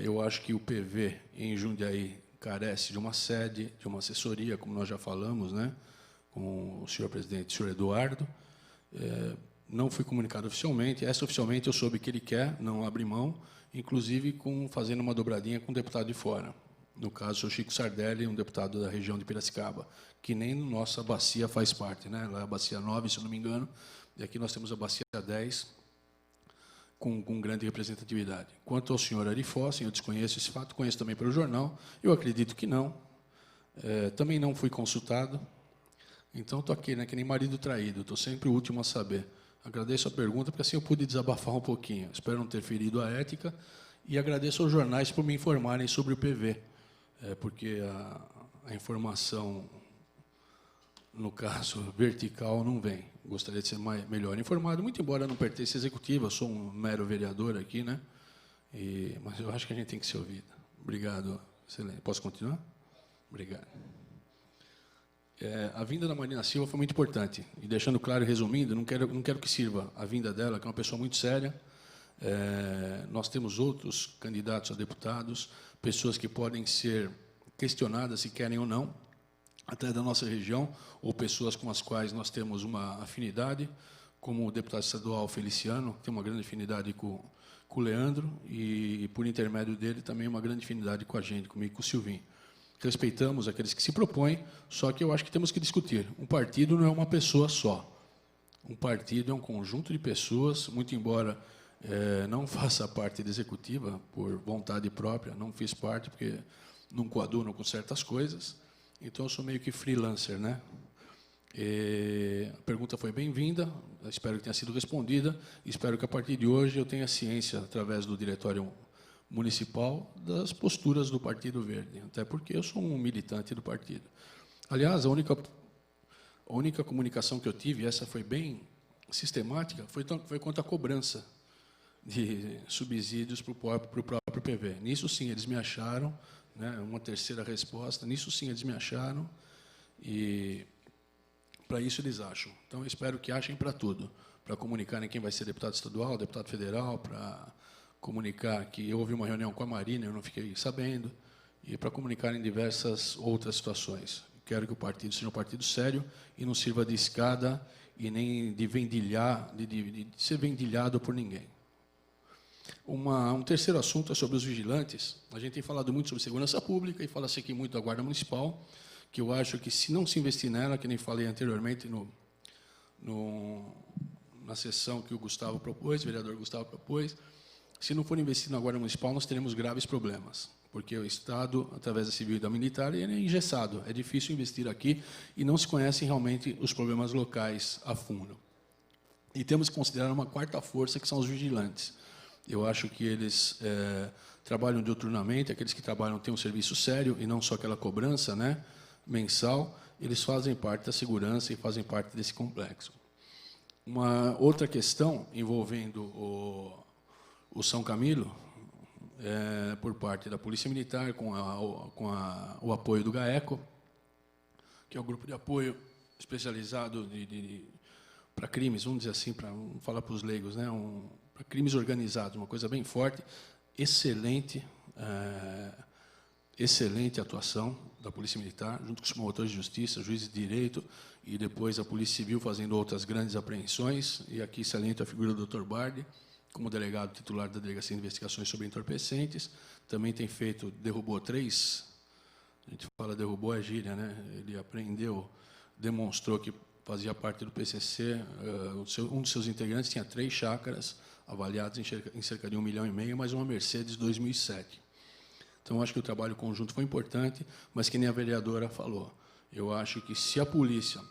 Eu acho que o PV em Jundiaí carece de uma sede, de uma assessoria, como nós já falamos, né, com o senhor presidente, o senhor Eduardo. Não fui comunicado oficialmente. Oficialmente eu soube que ele quer, não abre mão, inclusive fazendo uma dobradinha com um deputado de fora. No caso, o senhor Chico Sardelli, um deputado da região de Piracicaba, que nem nossa bacia faz parte, né? Lá é a bacia 9, se eu não me engano, e aqui nós temos a Bacia 10, com grande representatividade. Quanto ao senhor Ari Fossen, eu desconheço esse fato, conheço também pelo jornal, eu acredito que não, também não fui consultado, então estou aqui, né, que nem marido traído, estou sempre o último a saber. Agradeço a pergunta, porque assim eu pude desabafar um pouquinho, espero não ter ferido a ética, e agradeço aos jornais por me informarem sobre o PV, porque a informação, no caso vertical, não vem. Gostaria de ser melhor informado, muito embora não pertença à executiva, sou um mero vereador aqui, né? Mas eu acho que a gente tem que ser ouvido. Obrigado, excelente. Posso continuar? Obrigado. A vinda da Marina Silva foi muito importante. E deixando claro e resumindo, não quero que sirva a vinda dela, que é uma pessoa muito séria. Nós temos outros candidatos a deputados, pessoas que podem ser questionadas se querem ou não, até da nossa região, ou pessoas com as quais nós temos uma afinidade, como o deputado estadual Feliciano, que tem uma grande afinidade com o Leandro, e, por intermédio dele, também uma grande afinidade com a gente, comigo, com o Silvinho. Respeitamos aqueles que se propõem, só que eu acho que temos que discutir. Um partido não é uma pessoa só. Um partido é um conjunto de pessoas, muito embora não faça parte da executiva, por vontade própria, não fiz parte, porque não coaduno com certas coisas, então eu sou meio que freelancer, né? A pergunta foi bem-vinda, espero que tenha sido respondida, espero que a partir de hoje eu tenha ciência, através do Diretório Municipal, das posturas do Partido Verde, até porque eu sou um militante do partido. Aliás, a única comunicação que eu tive, essa foi bem sistemática, foi quanto à cobrança de subsídios para o próprio PV. Nisso, sim, eles me acharam, né, uma terceira resposta, nisso, sim, eles me acharam, e para isso eles acham. Então, eu espero que achem para tudo, para comunicarem quem vai ser deputado estadual, deputado federal, para comunicar que houve uma reunião com a Marina, eu não fiquei sabendo, e para comunicar em diversas outras situações. Quero que o partido seja um partido sério e não sirva de escada e nem de vendilhar, de ser vendilhado por ninguém. Um terceiro assunto é sobre os vigilantes. A gente tem falado muito sobre segurança pública e fala-se aqui muito da Guarda Municipal, que eu acho que, se não se investir nela, que nem falei anteriormente na sessão que o Gustavo propôs, o vereador Gustavo propôs, se não for investido na Guarda Municipal, nós teremos graves problemas, porque o Estado, através da civil e da militar, ele é engessado. É difícil investir aqui e não se conhecem realmente os problemas locais a fundo. E temos que considerar uma quarta força, que são os vigilantes. Eu acho que eles trabalham diuturnamente, aqueles que trabalham têm um serviço sério e não só aquela cobrança, né, mensal, eles fazem parte da segurança e fazem parte desse complexo. Uma outra questão envolvendo o São Camilo, por parte da Polícia Militar, com o apoio do GAECO, que é o grupo de apoio especializado para crimes, vamos dizer assim, para falar para os leigos, né, para crimes organizados, uma coisa bem forte, excelente atuação da Polícia Militar, junto com os promotores de justiça, juízes de direito, e depois a Polícia Civil fazendo outras grandes apreensões, e aqui saliento a figura do Dr. Bardi, como delegado titular da Delegacia de Investigações sobre Entorpecentes, também tem derrubou 3, a gente fala derrubou a gíria, né? Ele apreendeu, demonstrou que fazia parte do PCC, um dos seus integrantes tinha 3 chácaras, avaliadas em cerca de R$ 1,5 milhão, mais uma Mercedes 2007. Então, acho que o trabalho conjunto foi importante, mas, que nem a vereadora falou, eu acho que se a polícia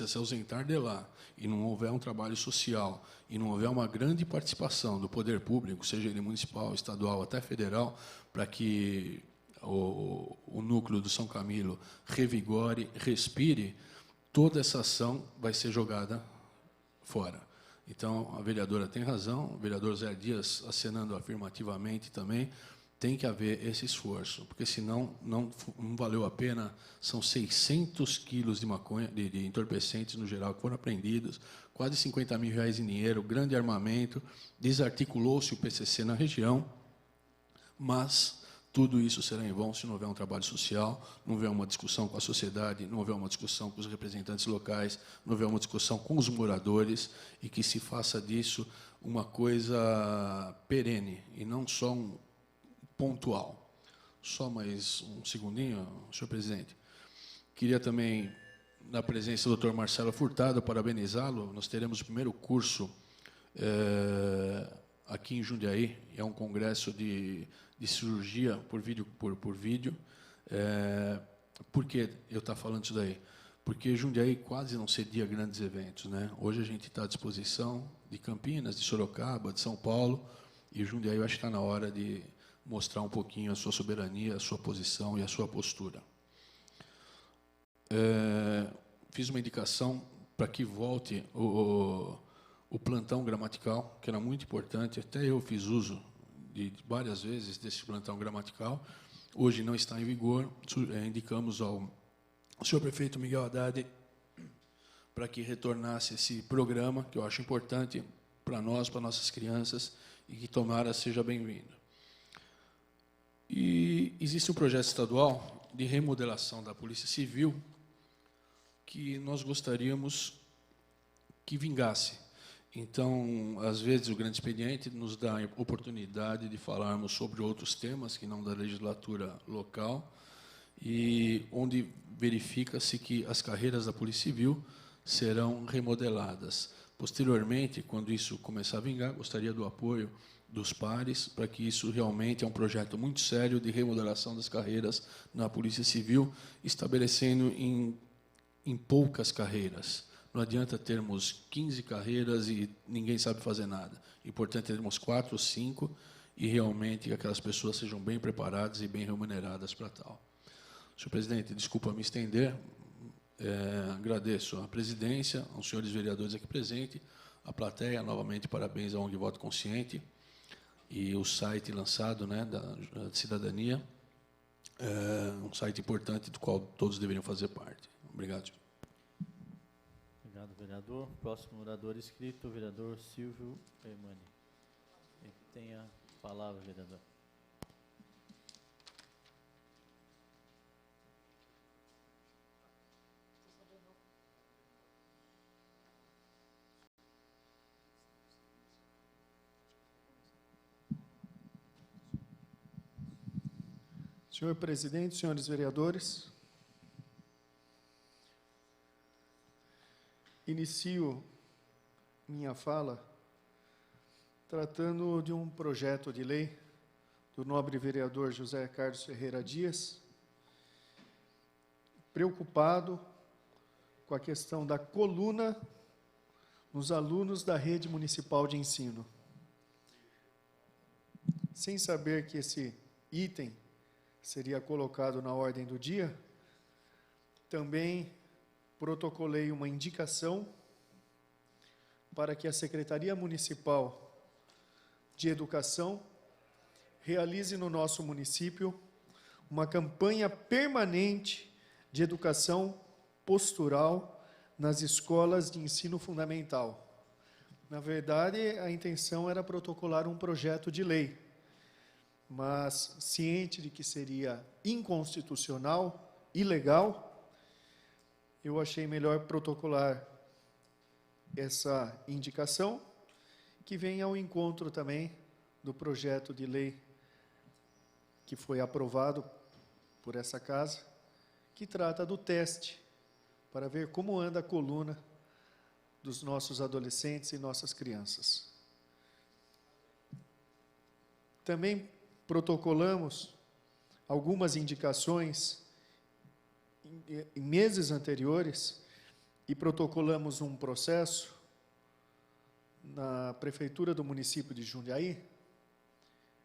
se ausentar de lá e não houver um trabalho social e não houver uma grande participação do poder público, seja ele municipal, estadual, até federal, para que o núcleo do São Camilo revigore, respire, toda essa ação vai ser jogada fora. Então, a vereadora tem razão, o vereador Zé Dias acenando afirmativamente também, tem que haver esse esforço, porque senão não valeu a pena. São 600 quilos de maconha, de entorpecentes no geral, que foram apreendidos, quase R$50 mil em dinheiro, grande armamento, desarticulou-se o PCC na região, mas tudo isso será em vão se não houver um trabalho social, não houver uma discussão com a sociedade, não houver uma discussão com os representantes locais, não houver uma discussão com os moradores, e que se faça disso uma coisa perene, e não só pontual. Só mais um segundinho, senhor presidente. Queria também na presença do Dr. Marcelo Furtado, parabenizá-lo. Nós teremos o primeiro curso aqui em Jundiaí, é um congresso de cirurgia por vídeo. Por que eu estou falando isso daí? Porque Jundiaí quase não cedia grandes eventos, né? Hoje a gente está à disposição de Campinas, de Sorocaba, de São Paulo, e Jundiaí eu acho que está na hora de mostrar um pouquinho a sua soberania, a sua posição e a sua postura. Fiz uma indicação para que volte o plantão gramatical, que era muito importante, até eu fiz uso de várias vezes desse plantão gramatical. Hoje não está em vigor, indicamos ao senhor prefeito Miguel Haddad para que retornasse esse programa, que eu acho importante para nós, para nossas crianças, e que tomara seja bem-vindo. E existe um projeto estadual de remodelação da Polícia Civil que nós gostaríamos que vingasse. Então, às vezes, o grande expediente nos dá a oportunidade de falarmos sobre outros temas que não da legislatura local, e onde verifica-se que as carreiras da Polícia Civil serão remodeladas. Posteriormente, quando isso começar a vingar, gostaria do apoio dos pares para que isso realmente é um projeto muito sério de remodelação das carreiras na Polícia Civil, estabelecendo em poucas carreiras. Não adianta termos 15 carreiras e ninguém sabe fazer nada. É importante termos 4 ou 5 e realmente que aquelas pessoas sejam bem preparadas e bem remuneradas para tal. Senhor presidente, desculpa me estender, agradeço à presidência, aos senhores vereadores aqui presentes, à plateia, novamente parabéns à ONG Voto Consciente e o site lançado, né, da cidadania, um site importante do qual todos deveriam fazer parte. Obrigado, senhor. Obrigado, vereador. Próximo orador inscrito, o vereador Silvio Hermani. Tem a palavra, vereador. Senhor presidente, senhores vereadores, inicio minha fala tratando de um projeto de lei do nobre vereador José Carlos Ferreira Dias, preocupado com a questão da coluna nos alunos da rede municipal de ensino. Sem saber que esse item seria colocado na ordem do dia, também protocolei uma indicação para que a Secretaria Municipal de Educação realize no nosso município uma campanha permanente de educação postural nas escolas de ensino fundamental. Na verdade, a intenção era protocolar um projeto de lei, mas ciente de que seria inconstitucional, ilegal, eu achei melhor protocolar essa indicação, que vem ao encontro também do projeto de lei que foi aprovado por essa casa, que trata do teste, para ver como anda a coluna dos nossos adolescentes e nossas crianças. Também protocolamos algumas indicações em meses anteriores e protocolamos um processo na Prefeitura do município de Jundiaí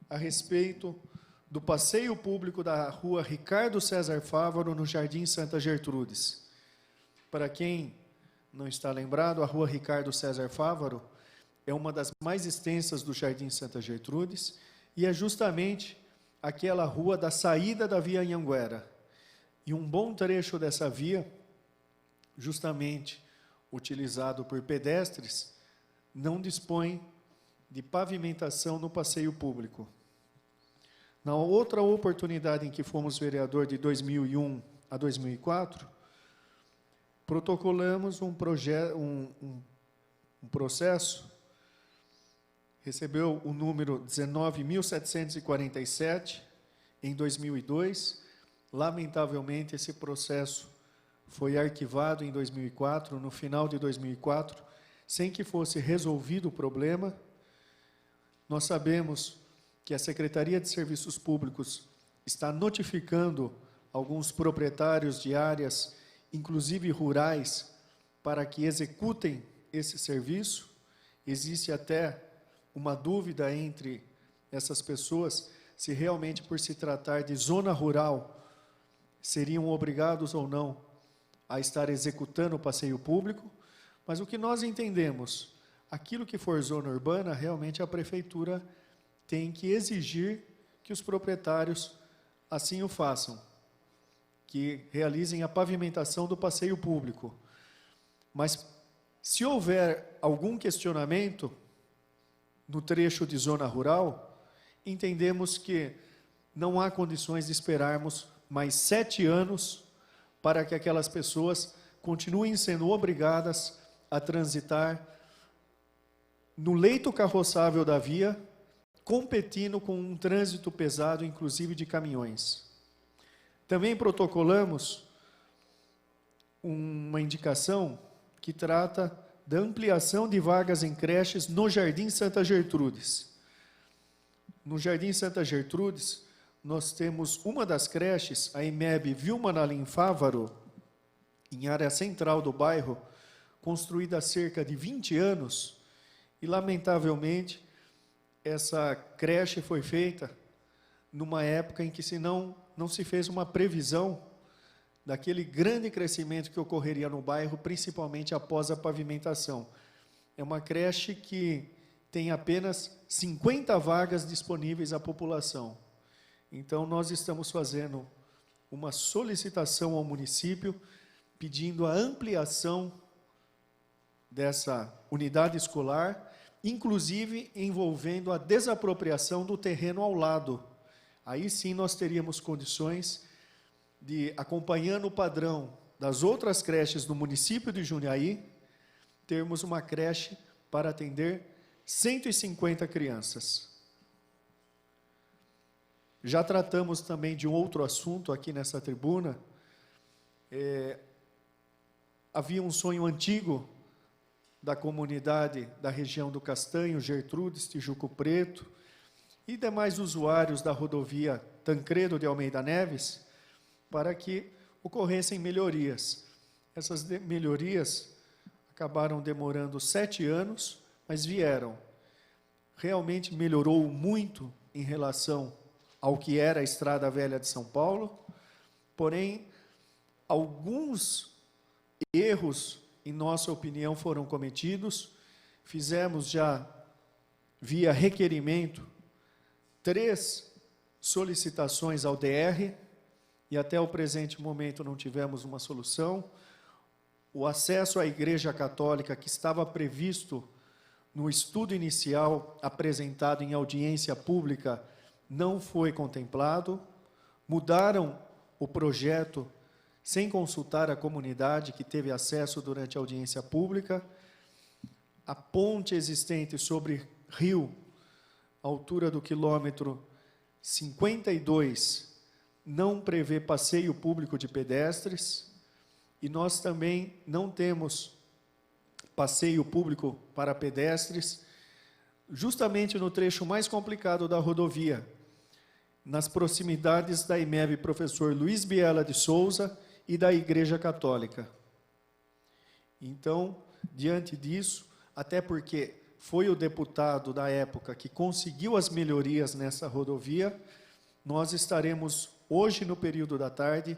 a respeito do passeio público da rua Ricardo César Fávaro, no Jardim Santa Gertrudes. Para quem não está lembrado, a rua Ricardo César Fávaro é uma das mais extensas do Jardim Santa Gertrudes e é justamente aquela rua da saída da Via Anhanguera. E um bom trecho dessa via, justamente utilizado por pedestres, não dispõe de pavimentação no passeio público. Na outra oportunidade em que fomos vereador, de 2001 a 2004, protocolamos um processo, recebeu o número 19.747 em 2002. Lamentavelmente, esse processo foi arquivado em 2004, no final de 2004, sem que fosse resolvido o problema. Nós sabemos que a Secretaria de Serviços Públicos está notificando alguns proprietários de áreas, inclusive rurais, para que executem esse serviço. Existe até uma dúvida entre essas pessoas se realmente, por se tratar de zona rural, seriam obrigados ou não a estar executando o passeio público. Mas o que nós entendemos, aquilo que for zona urbana, realmente a prefeitura tem que exigir que os proprietários assim o façam, que realizem a pavimentação do passeio público. Mas, se houver algum questionamento no trecho de zona rural, entendemos que não há condições de esperarmos mais 7 anos para que aquelas pessoas continuem sendo obrigadas a transitar no leito carroçável da via, competindo com um trânsito pesado, inclusive de caminhões. Também protocolamos uma indicação que trata da ampliação de vagas em creches no Jardim Santa Gertrudes. No Jardim Santa Gertrudes, nós temos uma das creches, a IMEB Vilma Nalim Fávaro, em área central do bairro, construída há cerca de 20 anos, e, lamentavelmente, essa creche foi feita numa época em que não se fez uma previsão daquele grande crescimento que ocorreria no bairro, principalmente após a pavimentação. É uma creche que tem apenas 50 vagas disponíveis à população. Então, nós estamos fazendo uma solicitação ao município, pedindo a ampliação dessa unidade escolar, inclusive envolvendo a desapropriação do terreno ao lado. Aí sim nós teríamos condições de, acompanhando o padrão das outras creches do município de Jundiaí, termos uma creche para atender 150 crianças. Já tratamos também de um outro assunto aqui nessa tribuna. Havia um sonho antigo da comunidade da região do Castanho, Gertrudes, Tijuco Preto, e demais usuários da rodovia Tancredo de Almeida Neves, para que ocorressem melhorias. Essas melhorias acabaram demorando 7 anos, mas vieram. Realmente melhorou muito em relação ao que era a Estrada Velha de São Paulo, porém, alguns erros, em nossa opinião, foram cometidos. Fizemos já, via requerimento, 3 solicitações ao DR, e até o presente momento não tivemos uma solução. O acesso à Igreja Católica, que estava previsto no estudo inicial apresentado em audiência pública, não foi contemplado. Mudaram o projeto sem consultar a comunidade que teve acesso durante a audiência pública. A ponte existente sobre rio, à altura do quilômetro 52, não prevê passeio público de pedestres, e nós também não temos passeio público para pedestres, justamente no trecho mais complicado da rodovia, nas proximidades da IMEB Professor Luiz Biela de Souza e da Igreja Católica. Então, diante disso, até porque foi o deputado da época que conseguiu as melhorias nessa rodovia, nós estaremos hoje, no período da tarde,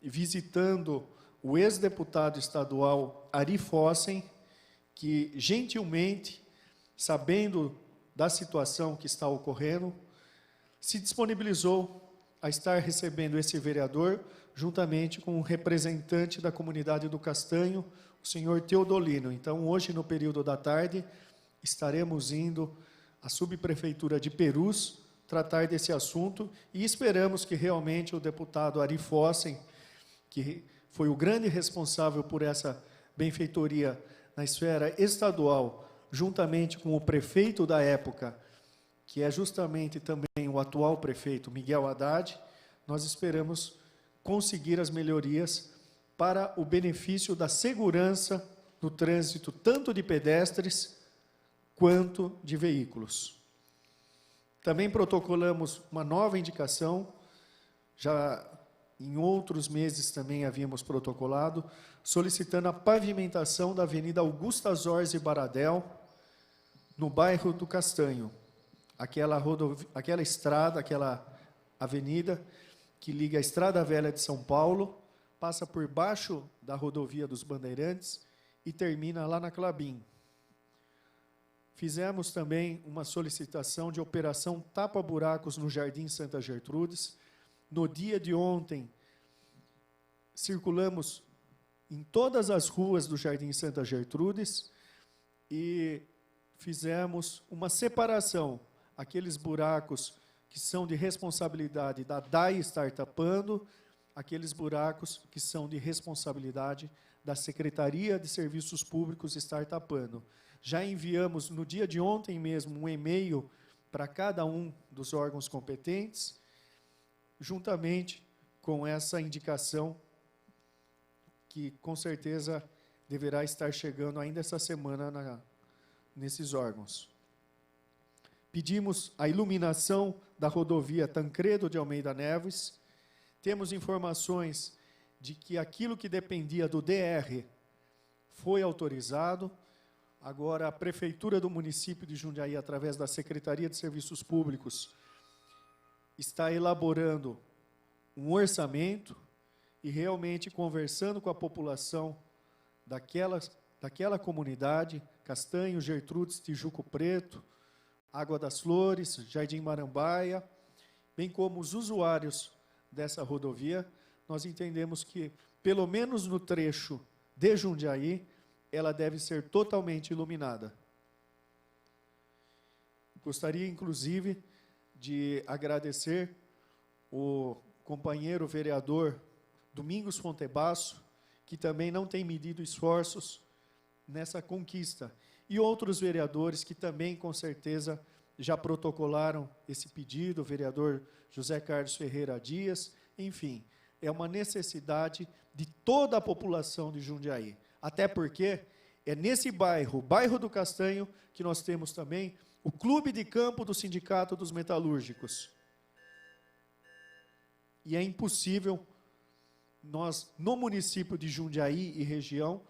visitando o ex-deputado estadual Ari Fossen, que gentilmente, sabendo da situação que está ocorrendo, se disponibilizou a estar recebendo esse vereador, juntamente com um representante da comunidade do Castanho, o senhor Teodolino. Então, hoje, no período da tarde, estaremos indo à subprefeitura de Perus tratar desse assunto, e esperamos que realmente o deputado Ari Fossen, que foi o grande responsável por essa benfeitoria na esfera estadual, juntamente com o prefeito da época, que é justamente também o atual prefeito, Miguel Haddad, nós esperamos conseguir as melhorias para o benefício da segurança do trânsito, tanto de pedestres quanto de veículos. Também protocolamos uma nova indicação, já em outros meses também havíamos protocolado, solicitando a pavimentação da Avenida Augusta Zorzi Baradel, no bairro do Castanho. Aquela estrada, aquela avenida que liga a Estrada Velha de São Paulo, passa por baixo da rodovia dos Bandeirantes e termina lá na Clabim. Fizemos também uma solicitação de operação tapa-buracos no Jardim Santa Gertrudes. No dia de ontem, circulamos em todas as ruas do Jardim Santa Gertrudes e fizemos uma separação. Aqueles buracos que são de responsabilidade da DAI estar tapando, aqueles buracos que são de responsabilidade da Secretaria de Serviços Públicos estar tapando. Já enviamos, no dia de ontem mesmo, um e-mail para cada um dos órgãos competentes, juntamente com essa indicação que, com certeza, deverá estar chegando ainda essa semana nesses órgãos. Pedimos a iluminação da rodovia Tancredo de Almeida Neves. Temos informações de que aquilo que dependia do DR foi autorizado. Agora, a Prefeitura do município de Jundiaí, através da Secretaria de Serviços Públicos, está elaborando um orçamento e realmente conversando com a população daquela comunidade, Castanho, Gertrudes, Tijuco Preto, Água das Flores, Jardim Marambaia, bem como os usuários dessa rodovia. Nós entendemos que, pelo menos no trecho de Jundiaí, ela deve ser totalmente iluminada. Gostaria, inclusive, de agradecer o companheiro vereador Domingos Fontebasso, que também não tem medido esforços nessa conquista, e outros vereadores que também, com certeza, já protocolaram esse pedido, o vereador José Carlos Ferreira Dias. Enfim, é uma necessidade de toda a população de Jundiaí, até porque é nesse bairro, o bairro do Castanho, que nós temos também o Clube de Campo do Sindicato dos Metalúrgicos. E é impossível nós, no município de Jundiaí e região,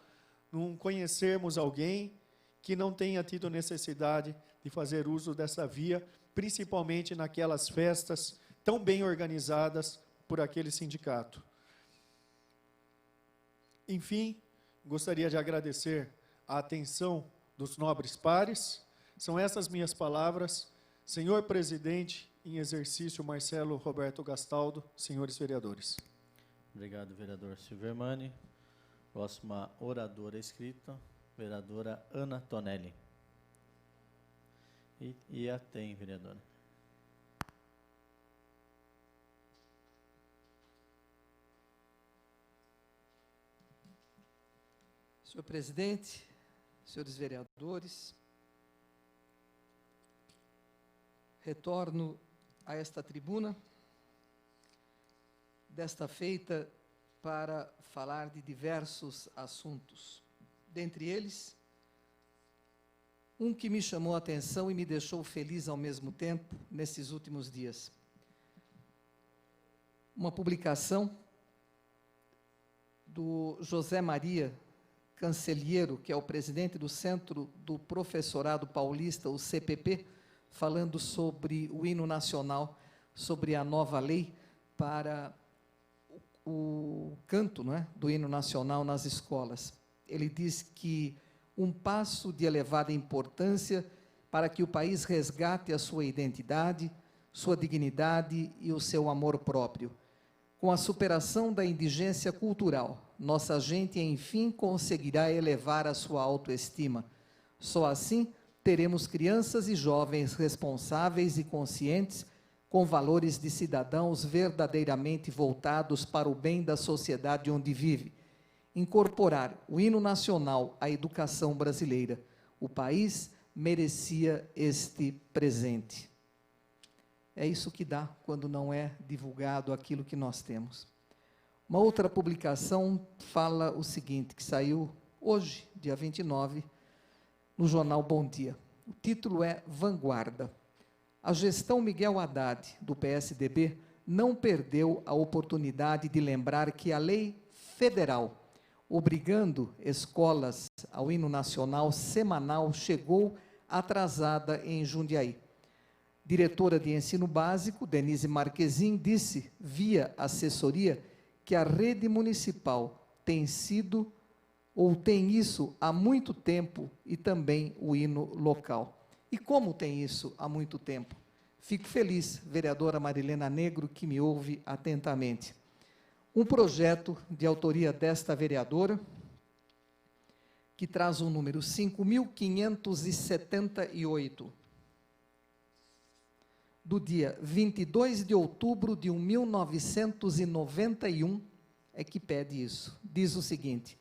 não conhecermos alguém que não tenha tido necessidade de fazer uso dessa via, principalmente naquelas festas tão bem organizadas por aquele sindicato. Enfim, gostaria de agradecer a atenção dos nobres pares. São essas minhas palavras. Senhor presidente em exercício Marcelo Roberto Gastaldo, senhores vereadores. Obrigado, vereador Silvermani. Próxima oradora escrita, vereadora Ana Tonelli. E a tem, vereadora. Senhor presidente, senhores vereadores, retorno a esta tribuna, desta feita, para falar de diversos assuntos. Dentre eles, um que me chamou a atenção e me deixou feliz ao mesmo tempo, nesses últimos dias. Uma publicação do José Maria Cancelheiro, que é o presidente do Centro do Professorado Paulista, o CPP, falando sobre o hino nacional, sobre a nova lei para o canto, não é, do hino nacional nas escolas. Ele diz que um passo de elevada importância para que o país resgate a sua identidade, sua dignidade e o seu amor próprio. Com a superação da indigência cultural, nossa gente, enfim, conseguirá elevar a sua autoestima. Só assim teremos crianças e jovens responsáveis e conscientes, com valores de cidadãos verdadeiramente voltados para o bem da sociedade onde vive. Incorporar o hino nacional à educação brasileira. O país merecia este presente. É isso que dá quando não é divulgado aquilo que nós temos. Uma outra publicação fala o seguinte, que saiu hoje, dia 29, no jornal Bom Dia. O título é Vanguarda. A gestão Miguel Haddad, do PSDB, não perdeu a oportunidade de lembrar que a lei federal, obrigando escolas ao hino nacional semanal, chegou atrasada em Jundiaí. Diretora de ensino básico, Denise Marquezin, disse, via assessoria, que a rede municipal tem sido ou tem isso há muito tempo e também o hino local. E como tem isso há muito tempo? Fico feliz, vereadora Marilena Negro, que me ouve atentamente. Um projeto de autoria desta vereadora, que traz o número 5.578, do dia 22 de outubro de 1991, é que pede isso. Diz o seguinte,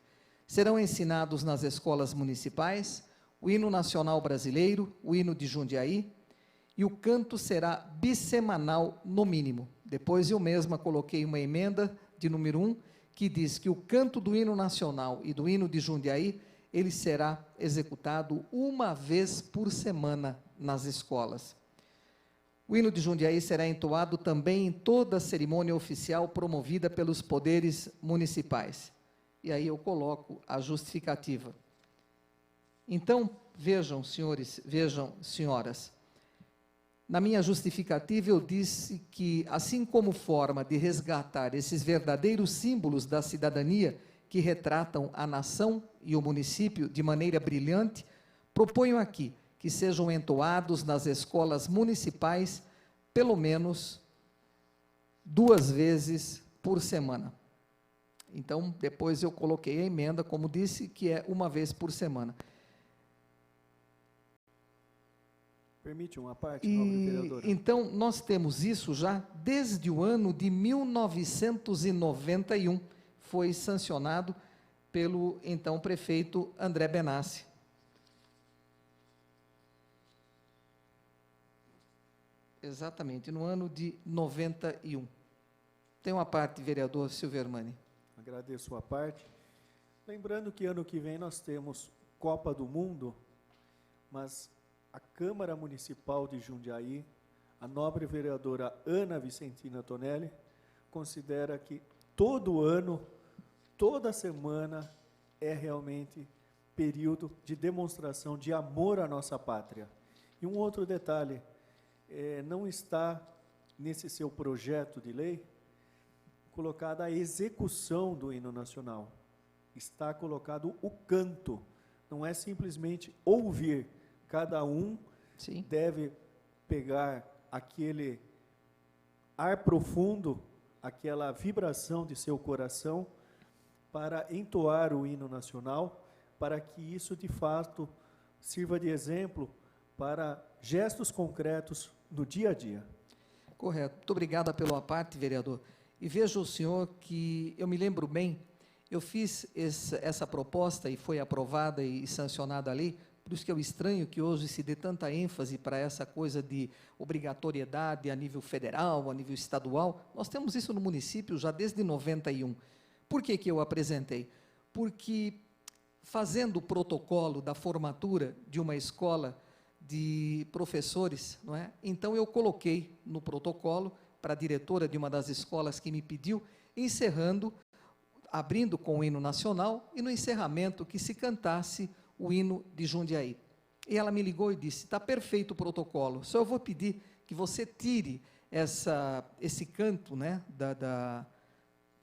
serão ensinados nas escolas municipais o hino nacional brasileiro, o hino de Jundiaí, e o canto será bissemanal no mínimo. Depois eu mesma coloquei uma emenda de número 1, que diz que o canto do hino nacional e do hino de Jundiaí, ele será executado uma vez por semana nas escolas. O hino de Jundiaí será entoado também em toda a cerimônia oficial promovida pelos poderes municipais. E aí eu coloco a justificativa. Então, vejam, senhores, vejam, senhoras, na minha justificativa eu disse que, assim como forma de resgatar esses verdadeiros símbolos da cidadania que retratam a nação e o município de maneira brilhante, proponho aqui que sejam entoados nas escolas municipais pelo menos 2 vezes por semana. Então, depois eu coloquei a emenda, como disse, que é 1 vez por semana. Permite uma parte, nobre vereadora? Então, nós temos isso já desde o ano de 1991, foi sancionado pelo então prefeito André Benassi. Exatamente, no ano de 91. Tem uma parte, vereador Silvermani. Agradeço a parte. Lembrando que ano que vem nós temos Copa do Mundo, mas a Câmara Municipal de Jundiaí, a nobre vereadora Ana Vicentina Tonelli, considera que todo ano, toda semana, é realmente período de demonstração de amor à nossa pátria. E um outro detalhe, não está nesse seu projeto de lei colocada a execução do hino nacional. Está colocado o canto, não é simplesmente ouvir. Cada um Sim. deve pegar aquele ar profundo, aquela vibração de seu coração para entoar o hino nacional, para que isso, de fato, sirva de exemplo para gestos concretos no dia a dia. Correto. Muito obrigada pela parte, vereador. E veja o senhor que, eu me lembro bem, eu fiz essa proposta e foi aprovada e sancionada a lei. Por isso que eu estranho que hoje se dê tanta ênfase para essa coisa de obrigatoriedade a nível federal, a nível estadual. Nós temos isso no município já desde 91. Por que eu apresentei? Porque fazendo o protocolo da formatura de uma escola de professores, não é? Então eu coloquei no protocolo para a diretora de uma das escolas que me pediu, encerrando, abrindo com o hino nacional e no encerramento que se cantasse o hino de Jundiaí. E ela me ligou e disse, está perfeito o protocolo, só eu vou pedir que você tire esse canto, né,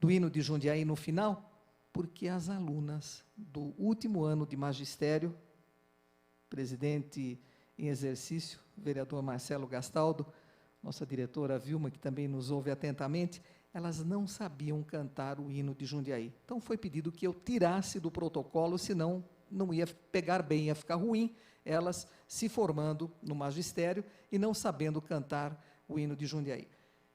do hino de Jundiaí no final, porque as alunas do último ano de magistério, presidente em exercício, vereador Marcelo Gastaldo, nossa diretora Vilma, que também nos ouve atentamente, elas não sabiam cantar o hino de Jundiaí. Então foi pedido que eu tirasse do protocolo, senão não ia pegar bem, ia ficar ruim, elas se formando no magistério e não sabendo cantar o hino de Jundiaí.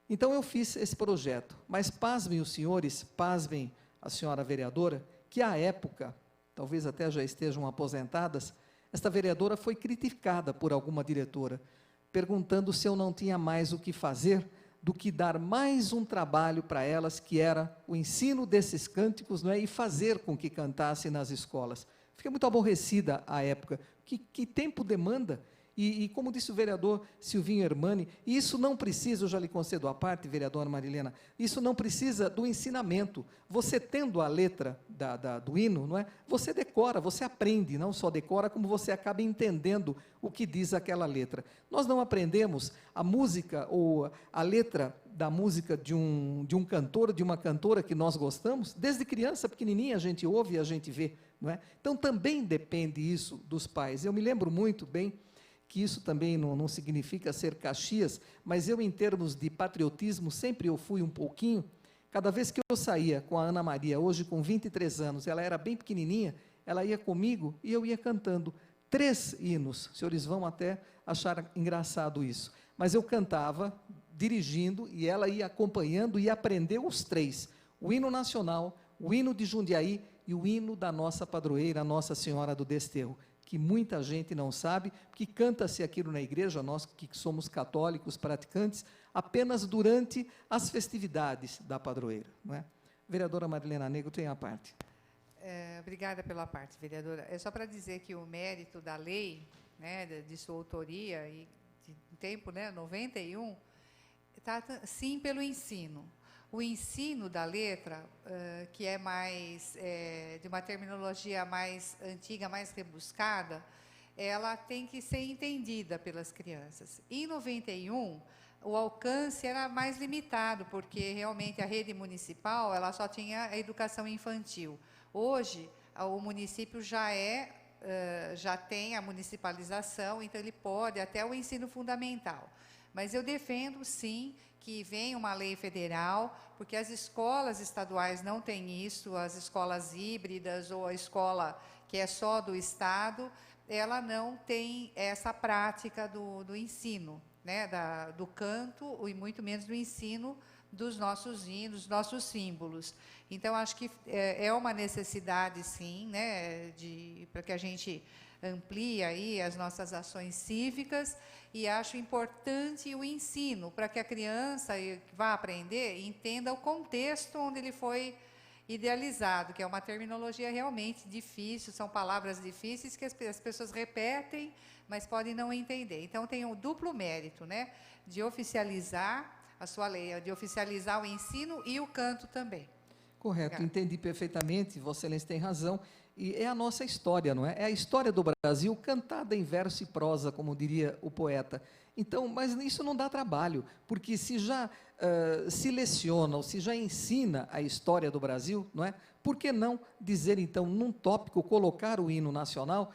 Então eu fiz esse projeto, mas pasmem os senhores, pasmem a senhora vereadora, que à época, talvez até já estejam aposentadas, esta vereadora foi criticada por alguma diretora, perguntando se eu não tinha mais o que fazer do que dar mais um trabalho para elas, que era o ensino desses cânticos, não é? E fazer com que cantassem nas escolas. Fiquei muito aborrecida à época. Que tempo demanda? E como disse o vereador Silvinho Hermani, isso não precisa, eu já lhe concedo à parte, vereadora Marilena, isso não precisa do ensinamento. Você tendo a letra do hino, não é? Você decora, você aprende, não só decora, como você acaba entendendo o que diz aquela letra. Nós não aprendemos a música ou a letra da música de um cantor, de uma cantora que nós gostamos, desde criança pequenininha a gente ouve e a gente vê, não é? Então também depende isso dos pais. Eu me lembro muito bem que isso também não significa ser Caxias, mas eu, em termos de patriotismo, sempre eu fui um pouquinho. Cada vez que eu saía com a Ana Maria, hoje com 23 anos, ela era bem pequenininha, ela ia comigo e eu ia cantando 3 hinos. Os senhores vão até achar engraçado isso. Mas eu cantava, dirigindo, e ela ia acompanhando e aprendeu os 3. O hino nacional, o hino de Jundiaí e o hino da nossa padroeira, Nossa Senhora do Desterro, que muita gente não sabe, porque canta-se aquilo na igreja, nós que somos católicos praticantes, apenas durante as festividades da padroeira, não é? Vereadora Marilena Negro tem a parte. Obrigada pela parte, vereadora. É só para dizer que o mérito da lei, né, de sua autoria, e de tempo, né, 91, está sim pelo ensino. O ensino da letra, que é mais, de uma terminologia mais antiga, mais rebuscada, ela tem que ser entendida pelas crianças. Em 91, o alcance era mais limitado, porque realmente a rede municipal ela só tinha a educação infantil. Hoje, o município já tem a municipalização, então ele pode até o ensino fundamental. Mas eu defendo, sim, que venha uma lei federal, porque as escolas estaduais não têm isso, as escolas híbridas ou a escola que é só do Estado, ela não tem essa prática do ensino, né, do canto, e muito menos do ensino dos nossos hinos, dos nossos símbolos. Então, acho que é uma necessidade, sim, né, para que a gente amplie aí as nossas ações cívicas, e acho importante o ensino, para que a criança que vá aprender entenda o contexto onde ele foi idealizado, que é uma terminologia realmente difícil, são palavras difíceis que as pessoas repetem, mas podem não entender. Então, tem o duplo mérito, né, de oficializar a sua lei, de oficializar o ensino e o canto também. Correto, entendi perfeitamente, Vossa Excelência tem razão, e é a nossa história, não é? É a história do Brasil cantada em verso e prosa, como diria o poeta. Então, mas isso não dá trabalho, porque se já se leciona, ou se já ensina a história do Brasil, não é? Por que não dizer, então, num tópico, colocar o hino nacional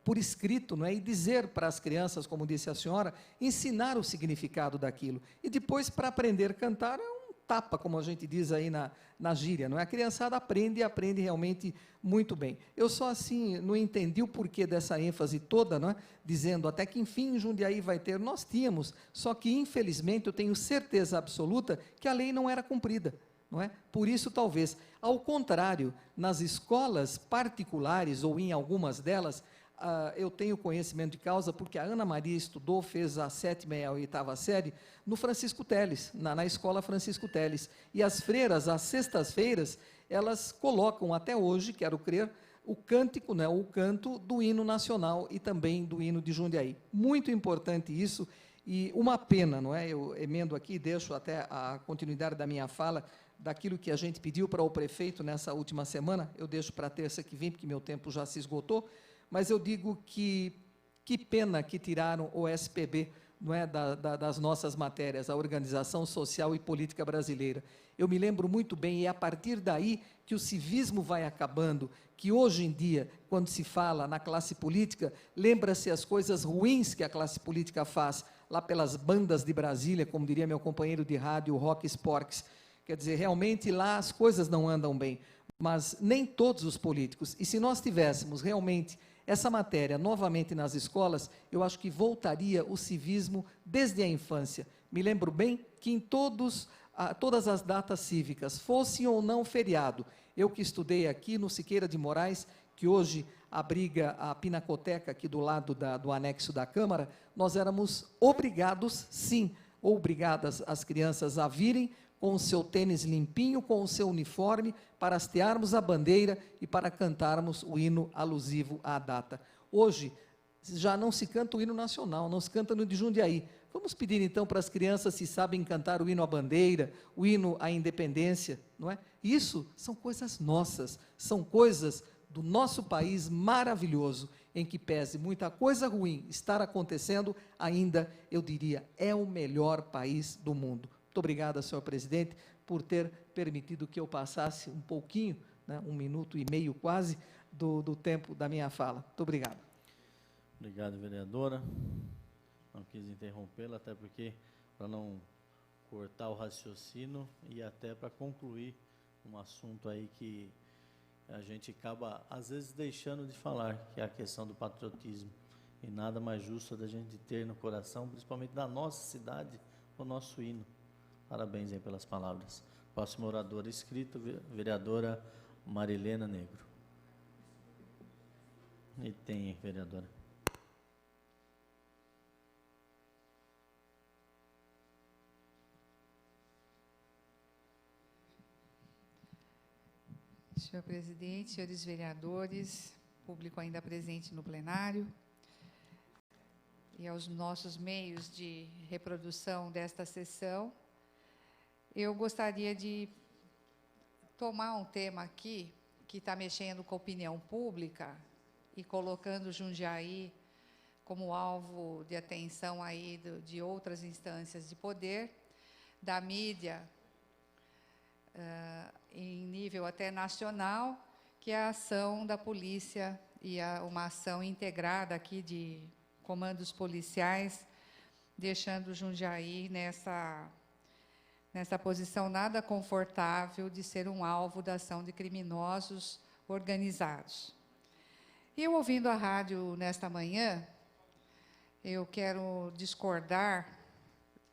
por escrito, não é? E dizer para as crianças, como disse a senhora, ensinar o significado daquilo. E depois, para aprender a cantar, tapa, como a gente diz aí na gíria, não é? A criançada aprende e aprende realmente muito bem. Eu só assim não entendi o porquê dessa ênfase toda, não é? Dizendo até que enfim em Jundiaí vai ter, nós tínhamos, só que infelizmente eu tenho certeza absoluta que a lei não era cumprida, não é? Por isso talvez, ao contrário, nas escolas particulares ou em algumas delas, eu tenho conhecimento de causa, porque a Ana Maria estudou, fez a 7ª e a 8ª série no Francisco Teles, na escola Francisco Teles. E as freiras, às sextas-feiras, elas colocam até hoje, quero crer, o cântico, né, o canto do hino nacional e também do hino de Jundiaí. Muito importante isso, e uma pena, não é? Eu emendo aqui e deixo até a continuidade da minha fala, daquilo que a gente pediu para o prefeito nessa última semana, eu deixo para a terça que vem, porque meu tempo já se esgotou, mas eu digo que pena que tiraram o SPB, não é, das nossas matérias, a Organização Social e Política Brasileira. Eu me lembro muito bem, e é a partir daí que o civismo vai acabando, que hoje em dia, quando se fala na classe política, lembra-se as coisas ruins que a classe política faz, lá pelas bandas de Brasília, como diria meu companheiro de rádio, o Rock Sporks. Quer dizer, realmente lá as coisas não andam bem, mas nem todos os políticos. E se nós tivéssemos realmente essa matéria novamente nas escolas, eu acho que voltaria o civismo desde a infância. Me lembro bem que em todas as datas cívicas, fosse ou não feriado, eu que estudei aqui no Siqueira de Moraes, que hoje abriga a Pinacoteca aqui do lado do anexo da Câmara, nós éramos obrigados, sim, Obrigadas as crianças a virem com o seu tênis limpinho, com o seu uniforme, para hastearmos a bandeira e para cantarmos o hino alusivo à data. Hoje, já não se canta o hino nacional, não se canta no de Jundiaí. Vamos pedir então para as crianças se sabem cantar o hino à bandeira, o hino à independência, não é? Isso são coisas nossas, são coisas do nosso país maravilhoso, em que pese muita coisa ruim estar acontecendo, ainda, eu diria, é o melhor país do mundo. Muito obrigado, senhor presidente, por ter permitido que eu passasse um pouquinho, né, 1 minuto e meio quase, do tempo da minha fala. Muito obrigado. Obrigado, vereadora. Não quis interrompê-la, até porque, para não cortar o raciocínio e até para concluir um assunto aí que a gente acaba, às vezes, deixando de falar, que é a questão do patriotismo. E nada mais justo da gente ter no coração, principalmente da nossa cidade, o nosso hino. Parabéns aí pelas palavras. Próximo orador inscrito, vereadora Marilena Negro. E tem, vereadora. Senhor presidente, senhores vereadores, público ainda presente no plenário, e aos nossos meios de reprodução desta sessão, eu gostaria de tomar um tema aqui, que está mexendo com a opinião pública e colocando Jundiaí como alvo de atenção aí de outras instâncias de poder, da mídia, em nível até nacional, que é a ação da polícia e uma ação integrada aqui de comandos policiais, deixando Jundiaí nessa posição nada confortável de ser um alvo da ação de criminosos organizados. E eu, ouvindo a rádio nesta manhã, eu quero discordar.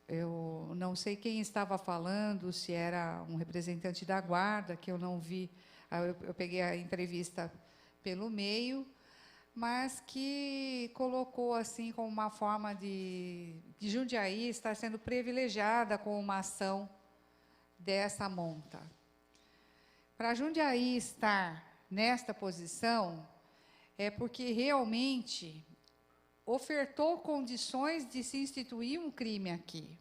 Eu não sei quem estava falando, se era um representante da guarda, que eu não vi, eu peguei a entrevista pelo meio, mas que colocou assim como uma forma de Jundiaí estar sendo privilegiada com uma ação dessa monta. Para Jundiaí estar nesta posição, é porque realmente ofertou condições de se instituir um crime aqui.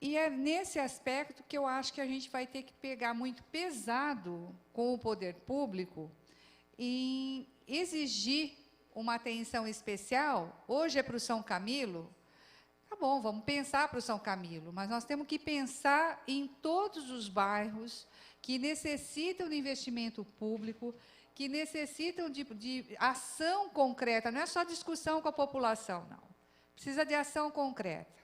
E é nesse aspecto que eu acho que a gente vai ter que pegar muito pesado com o poder público em exigir uma atenção especial. Hoje é para o São Camilo, tá bom, vamos pensar para o São Camilo, mas nós temos que pensar em todos os bairros que necessitam de investimento público, que necessitam de ação concreta, não é só discussão com a população, não. Precisa de ação concreta.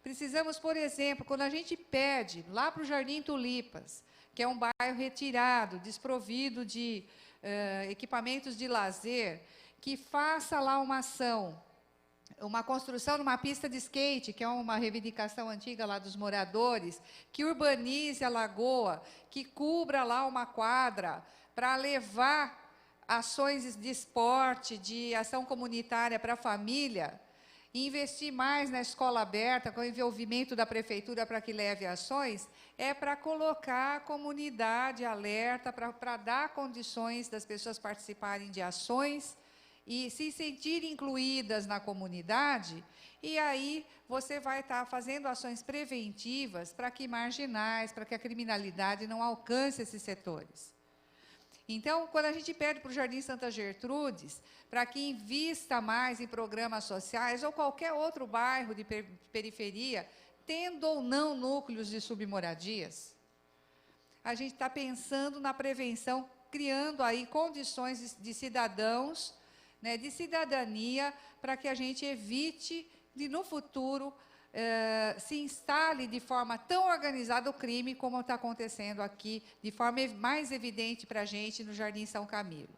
Precisamos, por exemplo, quando a gente pede lá para o Jardim Tulipas, que é um bairro retirado, desprovido de equipamentos de lazer, que faça lá uma ação, uma construção numa pista de skate, que é uma reivindicação antiga lá dos moradores, que urbanize a lagoa, que cubra lá uma quadra, para levar ações de esporte, de ação comunitária para a família, e investir mais na escola aberta, com o envolvimento da prefeitura para que leve ações, é para colocar a comunidade alerta, para dar condições das pessoas participarem de ações e se sentirem incluídas na comunidade, e aí você vai estar fazendo ações preventivas para que marginais, para que a criminalidade não alcance esses setores. Então, quando a gente pede para o Jardim Santa Gertrudes, para que invista mais em programas sociais, ou qualquer outro bairro de periferia, tendo ou não núcleos de submoradias, a gente está pensando na prevenção, criando aí condições de cidadãos, né, de cidadania, para que a gente evite de, no futuro, se instale de forma tão organizada o crime como está acontecendo aqui, de forma mais evidente para a gente no Jardim São Camilo.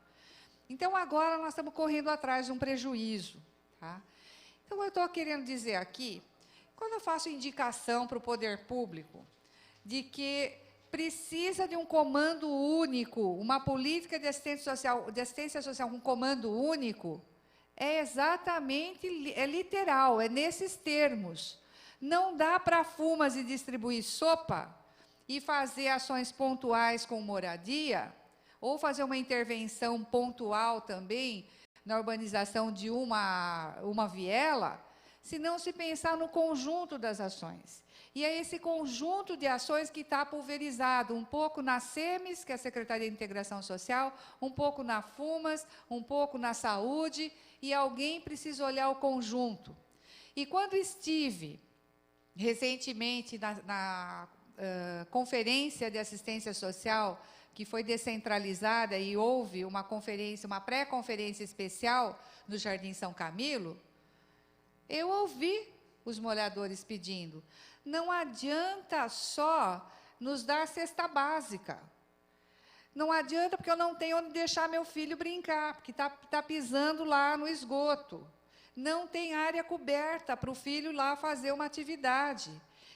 Então, agora nós estamos correndo atrás de um prejuízo. Tá? Então, eu estou querendo dizer aqui, quando eu faço indicação para o poder público, de que precisa de um comando único, uma política de assistência social com comando único, é exatamente, é literal, é nesses termos. Não dá para fumas e distribuir sopa e fazer ações pontuais com moradia, ou fazer uma intervenção pontual também na urbanização de uma viela, se não se pensar no conjunto das ações. E é esse conjunto de ações que está pulverizado, um pouco na SEMES, que é a Secretaria de Integração Social, um pouco na FUMAS, um pouco na saúde, e alguém precisa olhar o conjunto. E quando estive recentemente na Conferência de Assistência Social, que foi descentralizada e houve uma conferência, uma pré-conferência especial no Jardim São Camilo, eu ouvi os moradores pedindo: não adianta só nos dar cesta básica. Não adianta porque eu não tenho onde deixar meu filho brincar, porque tá pisando lá no esgoto. Não tem área coberta para o filho lá fazer uma atividade.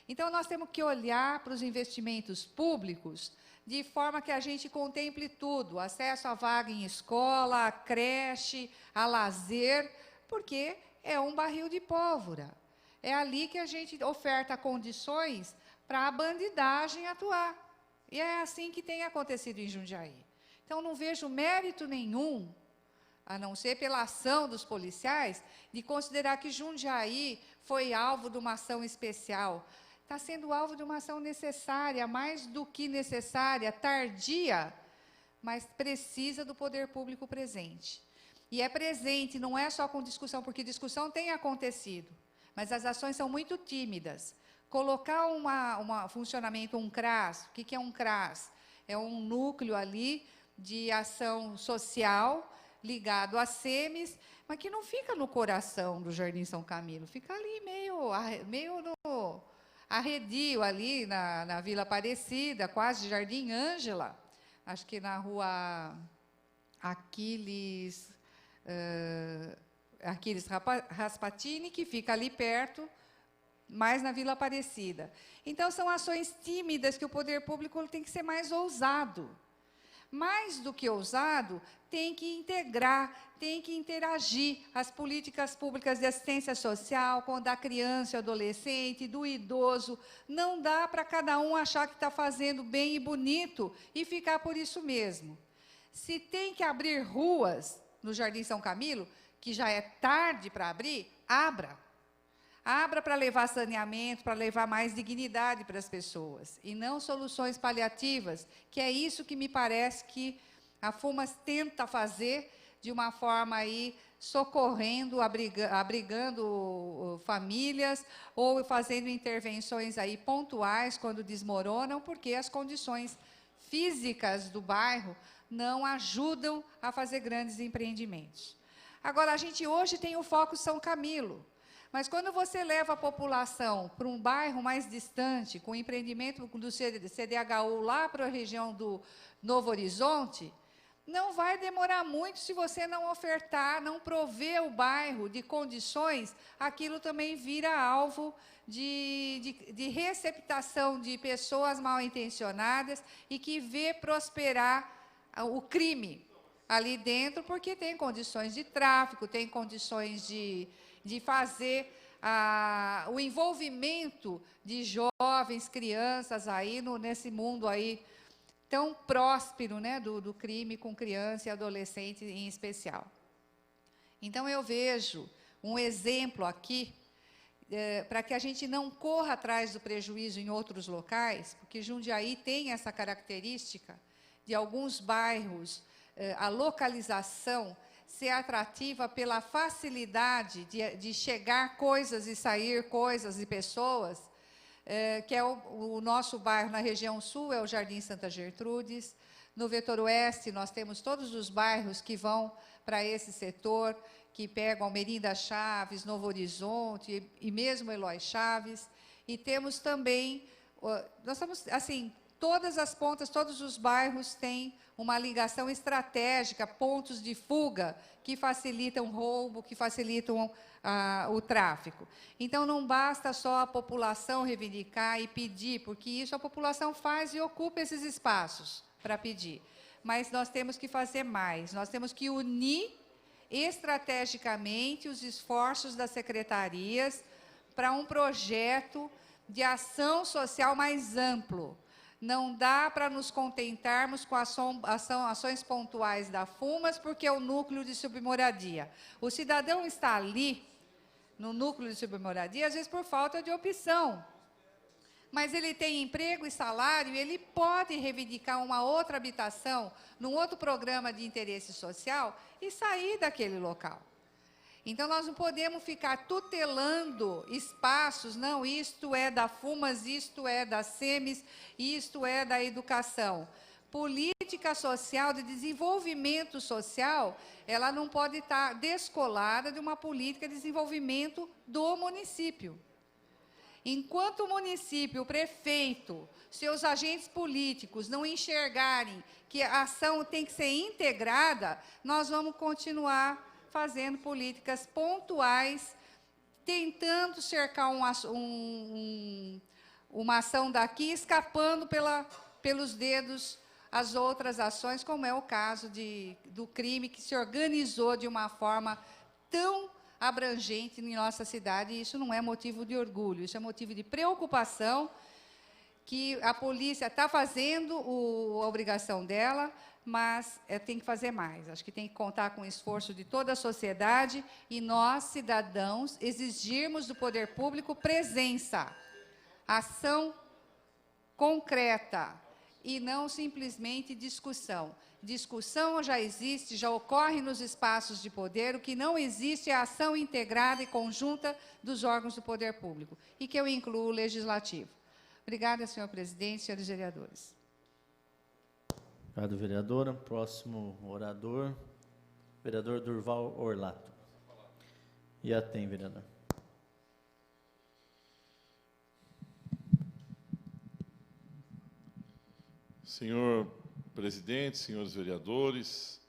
Então, nós temos que olhar para os investimentos públicos de forma que a gente contemple tudo, acesso à vaga em escola, à creche, a lazer, porque é um barril de pólvora. É ali que a gente oferta condições para a bandidagem atuar. E é assim que tem acontecido em Jundiaí. Então, não vejo mérito nenhum, a não ser pela ação dos policiais, de considerar que Jundiaí foi alvo de uma ação especial. Está sendo alvo de uma ação necessária, mais do que necessária, tardia, mas precisa do poder público presente. E é presente, não é só com discussão, porque discussão tem acontecido, mas as ações são muito tímidas. Colocar funcionamento, um CRAS, o que é um CRAS? É um núcleo ali de ação social ligado à SEMES, mas que não fica no coração do Jardim São Camilo, fica ali meio no arredio, ali na Vila Aparecida, quase Jardim Ângela, acho que na rua Aquiles Raspatini, que fica ali perto, mais na Vila Aparecida. Então, são ações tímidas que o poder público tem que ser mais ousado. Mais do que ousado, tem que integrar, tem que interagir as políticas públicas de assistência social com a da criança e adolescente, do idoso. Não dá para cada um achar que está fazendo bem e bonito e ficar por isso mesmo. Se tem que abrir ruas no Jardim São Camilo, que já é tarde para abrir, abra. Abra para levar saneamento, para levar mais dignidade para as pessoas, e não soluções paliativas, que é isso que me parece que a FUMAS tenta fazer de uma forma aí, socorrendo, abrigando famílias, ou fazendo intervenções aí pontuais quando desmoronam, porque as condições físicas do bairro não ajudam a fazer grandes empreendimentos. Agora, a gente hoje tem o foco São Camilo, mas quando você leva a população para um bairro mais distante, com o empreendimento do CDHU lá para a região do Novo Horizonte, não vai demorar muito se você não ofertar, não prover o bairro de condições, aquilo também vira alvo de receptação de pessoas mal intencionadas e que vê prosperar o crime ali dentro, porque tem condições de tráfico, tem condições de fazer o envolvimento de jovens, crianças aí nesse mundo aí tão próspero, né, do crime com criança e adolescente em especial. Então, eu vejo um exemplo aqui, para que a gente não corra atrás do prejuízo em outros locais, porque Jundiaí tem essa característica de alguns bairros, a localização ser atrativa pela facilidade de chegar coisas e sair coisas e pessoas, que é o nosso bairro na região sul, é o Jardim Santa Gertrudes. No vetor oeste, nós temos todos os bairros que vão para esse setor, que pegam Almerinda Chaves, Novo Horizonte e mesmo Eloy Chaves. E temos também, nós estamos, assim, todas as pontas, todos os bairros têm uma ligação estratégica, pontos de fuga que facilitam o roubo, que facilitam o tráfico. Então, não basta só a população reivindicar e pedir, porque isso a população faz e ocupa esses espaços para pedir. Mas nós temos que fazer mais, nós temos que unir estrategicamente os esforços das secretarias para um projeto de ação social mais amplo. Não dá para nos contentarmos com ações pontuais da FUMAS, porque é o núcleo de submoradia. O cidadão está ali, no núcleo de submoradia, às vezes por falta de opção. Mas ele tem emprego e salário, e ele pode reivindicar uma outra habitação, num outro programa de interesse social, e sair daquele local. Então, nós não podemos ficar tutelando espaços, não, isto é da FUMAS, isto é da SEMES, isto é da educação. Política social, de desenvolvimento social, ela não pode estar descolada de uma política de desenvolvimento do município. Enquanto o município, o prefeito, seus agentes políticos não enxergarem que a ação tem que ser integrada, nós vamos continuar fazendo políticas pontuais, tentando cercar uma ação daqui, escapando pelos dedos as outras ações, como é o caso do crime que se organizou de uma forma tão abrangente em nossa cidade, e isso não é motivo de orgulho, isso é motivo de preocupação, que a polícia está fazendo a obrigação dela, mas tem que fazer mais. Acho que tem que contar com o esforço de toda a sociedade e nós, cidadãos, exigirmos do poder público presença, ação concreta e não simplesmente discussão. Discussão já existe, já ocorre nos espaços de poder, o que não existe é a ação integrada e conjunta dos órgãos do poder público, e que eu incluo o legislativo. Obrigada, senhor presidente, senhores vereadores. Obrigado, vereadora. Próximo orador, vereador Durval Orlato. E tem, vereador. Senhor presidente, senhores vereadores,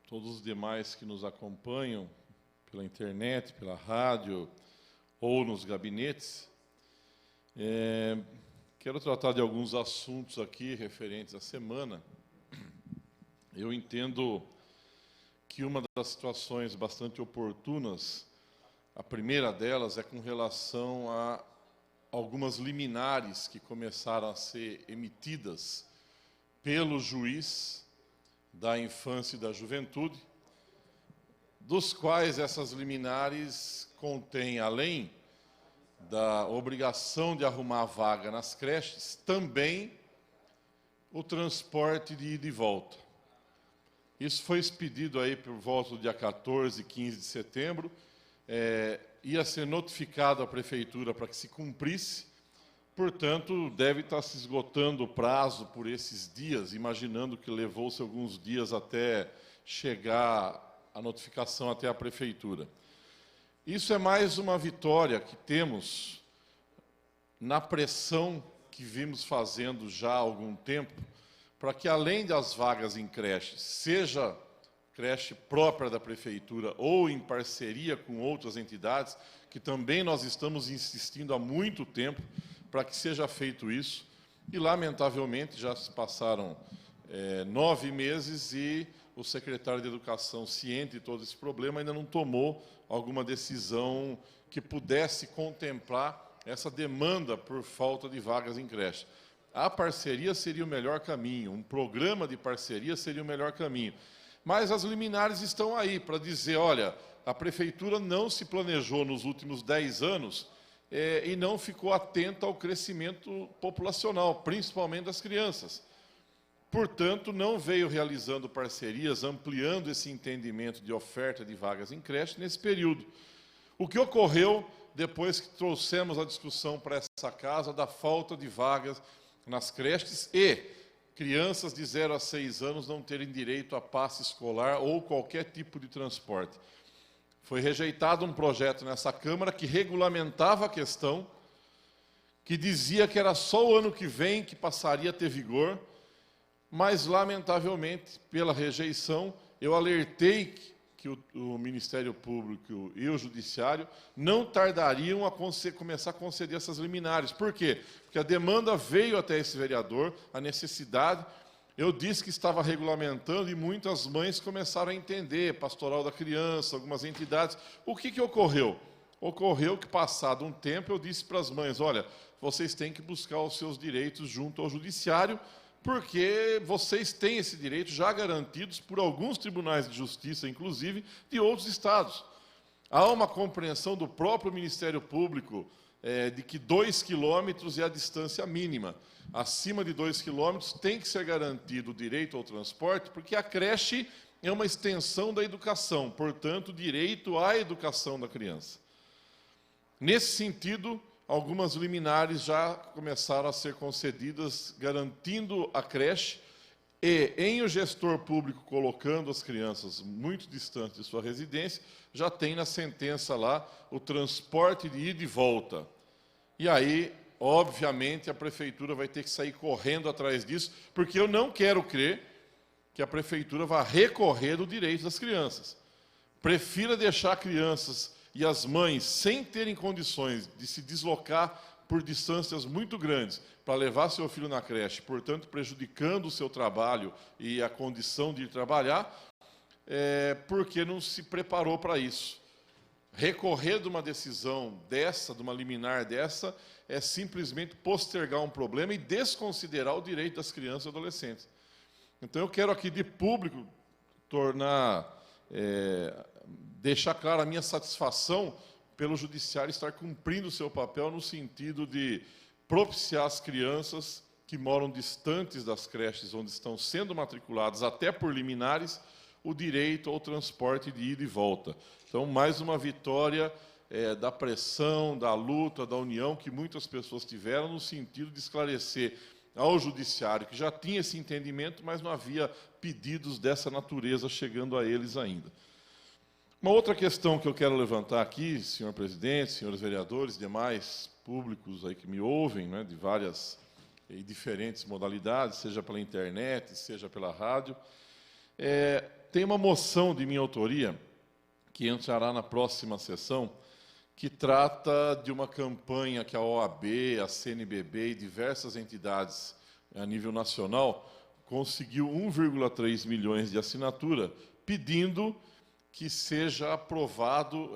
todos os demais que nos acompanham pela internet, pela rádio ou nos gabinetes, quero tratar de alguns assuntos aqui referentes à semana. Eu entendo que uma das situações bastante oportunas, a primeira delas é com relação a algumas liminares que começaram a ser emitidas pelo juiz da infância e da juventude, dos quais essas liminares contêm, além da obrigação de arrumar vaga nas creches, também o transporte de ida e volta. Isso foi expedido aí por volta do dia 14, 15 de setembro, ia ser notificado à prefeitura para que se cumprisse, portanto, deve estar se esgotando o prazo por esses dias, imaginando que levou-se alguns dias até chegar a notificação até a prefeitura. Isso é mais uma vitória que temos na pressão que vimos fazendo já há algum tempo, para que, além das vagas em creches, seja creche própria da prefeitura ou em parceria com outras entidades, que também nós estamos insistindo há muito tempo para que seja feito isso, e, lamentavelmente, já se passaram 9 meses e o secretário de Educação, ciente de todo esse problema, ainda não tomou alguma decisão que pudesse contemplar essa demanda por falta de vagas em creche. A parceria seria o melhor caminho, um programa de parceria seria o melhor caminho. Mas as liminares estão aí para dizer, olha, a prefeitura não se planejou nos últimos 10 anos e não ficou atenta ao crescimento populacional, principalmente das crianças. Portanto, não veio realizando parcerias, ampliando esse entendimento de oferta de vagas em creche nesse período. O que ocorreu depois que trouxemos a discussão para essa casa da falta de vagas nas creches e crianças de 0 a 6 anos não terem direito a passe escolar ou qualquer tipo de transporte. Foi rejeitado um projeto nessa Câmara que regulamentava a questão, que dizia que era só o ano que vem que passaria a ter vigor, mas, lamentavelmente, pela rejeição, eu alertei que o Ministério Público e o Judiciário não tardariam a começar a conceder essas liminares. Por quê? Porque a demanda veio até esse vereador, a necessidade. Eu disse que estava regulamentando e muitas mães começaram a entender, Pastoral da Criança, algumas entidades. O que ocorreu? ocorreu que, passado um tempo, eu disse para as mães, olha, vocês têm que buscar os seus direitos junto ao judiciário, porque vocês têm esse direito já garantidos por alguns tribunais de justiça, inclusive, de outros estados. Há uma compreensão do próprio Ministério Público de que 2 quilômetros é a distância mínima. Acima de 2 quilômetros tem que ser garantido o direito ao transporte, porque a creche é uma extensão da educação, portanto, direito à educação da criança. Nesse sentido, algumas liminares já começaram a ser concedidas, garantindo a creche, e em o gestor público colocando as crianças muito distantes de sua residência, já tem na sentença lá o transporte de ida e volta. E aí, obviamente, a prefeitura vai ter que sair correndo atrás disso, porque eu não quero crer que a prefeitura vá recorrer do direito das crianças. Prefira deixar crianças e as mães sem terem condições de se deslocar por distâncias muito grandes para levar seu filho na creche, portanto, prejudicando o seu trabalho e a condição de ir trabalhar, porque não se preparou para isso. Recorrer de uma decisão dessa, de uma liminar dessa, é simplesmente postergar um problema e desconsiderar o direito das crianças e adolescentes. Então, eu quero aqui de público deixar clara a minha satisfação pelo judiciário estar cumprindo o seu papel no sentido de propiciar às crianças que moram distantes das creches onde estão sendo matriculadas, até por liminares, o direito ao transporte de ida e volta. Então, mais uma vitória da pressão, da luta, da união que muitas pessoas tiveram no sentido de esclarecer ao judiciário, que já tinha esse entendimento, mas não havia pedidos dessa natureza chegando a eles ainda. Uma outra questão que eu quero levantar aqui, senhor presidente, senhores vereadores, demais públicos aí que me ouvem, né, de várias e diferentes modalidades, seja pela internet, seja pela rádio, tem uma moção de minha autoria, que entrará na próxima sessão, que trata de uma campanha que a OAB, a CNBB e diversas entidades a nível nacional conseguiu 1,3 milhões de assinatura, pedindo que seja aprovado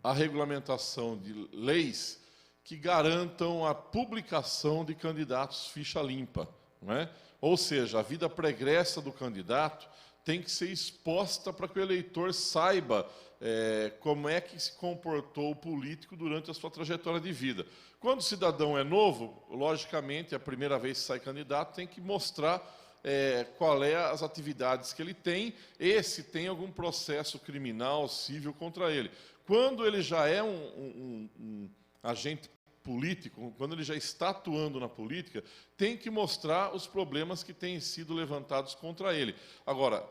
a regulamentação de leis que garantam a publicação de candidatos ficha limpa, não é? Ou seja, a vida pregressa do candidato tem que ser exposta para que o eleitor saiba como é que se comportou o político durante a sua trajetória de vida. Quando o cidadão é novo, logicamente, a primeira vez que sai candidato, tem que mostrar qual é as atividades que ele tem e se tem algum processo criminal, civil contra ele. Quando ele já é um agente político, quando ele já está atuando na política, tem que mostrar os problemas que têm sido levantados contra ele. Agora,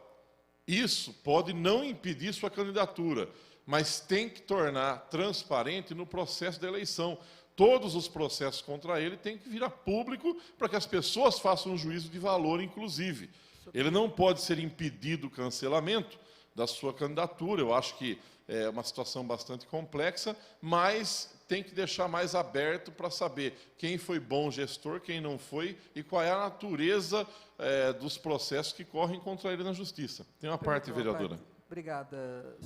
isso pode não impedir sua candidatura, mas tem que tornar transparente no processo da eleição. Todos os processos contra ele têm que vir a público para que as pessoas façam um juízo de valor, inclusive. Ele não pode ser impedido o cancelamento da sua candidatura. Eu acho que é uma situação bastante complexa, mas tem que deixar mais aberto para saber quem foi bom gestor, quem não foi, e qual é a natureza dos processos que correm contra ele na Justiça. Tem uma parte, vereadora. Obrigada,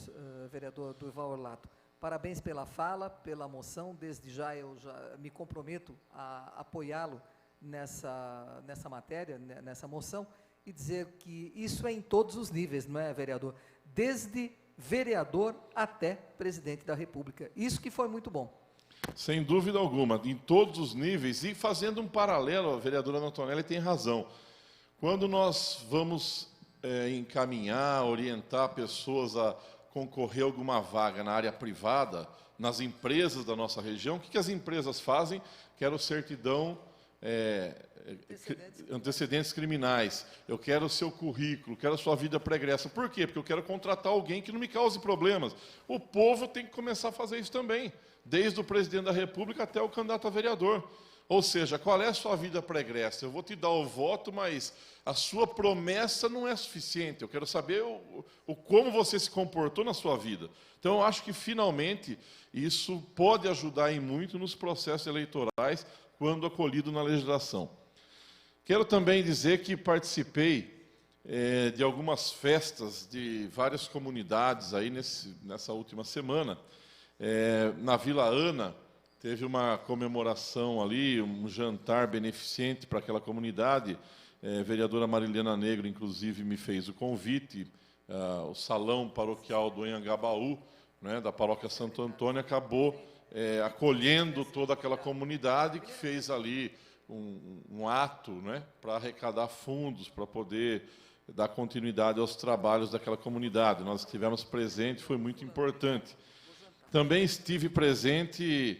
vereador Durval Orlato. Parabéns pela fala, pela moção. Desde já eu já me comprometo a apoiá-lo nessa matéria, nessa moção, e dizer que isso é em todos os níveis, não é, vereador? Desde vereador até presidente da República. Isso que foi muito bom. Sem dúvida alguma, em todos os níveis, e fazendo um paralelo, a vereadora Antonelli tem razão. Quando nós vamos encaminhar, orientar pessoas a concorrer a alguma vaga na área privada, nas empresas da nossa região, o que as empresas fazem? Quero certidão, antecedentes criminais, eu quero o seu currículo, quero a sua vida pregressa. Por quê? Porque eu quero contratar alguém que não me cause problemas. O povo tem que começar a fazer isso também, desde o presidente da República até o candidato a vereador. Ou seja, qual é a sua vida pregressa? Eu vou te dar o voto, mas a sua promessa não é suficiente. Eu quero saber como você se comportou na sua vida. Então, eu acho que, finalmente, isso pode ajudar em muito nos processos eleitorais, quando acolhido na legislação. Quero também dizer que participei de algumas festas de várias comunidades aí nessa última semana, Na Vila Ana, teve uma comemoração ali, um jantar beneficente para aquela comunidade. A vereadora Marilena Negro, inclusive, me fez o convite. O salão paroquial do Anhangabaú, né, da paróquia Santo Antônio, acabou acolhendo toda aquela comunidade que fez ali um ato, né, para arrecadar fundos, para poder dar continuidade aos trabalhos daquela comunidade. Nós estivemos presentes, foi muito importante. Também estive presente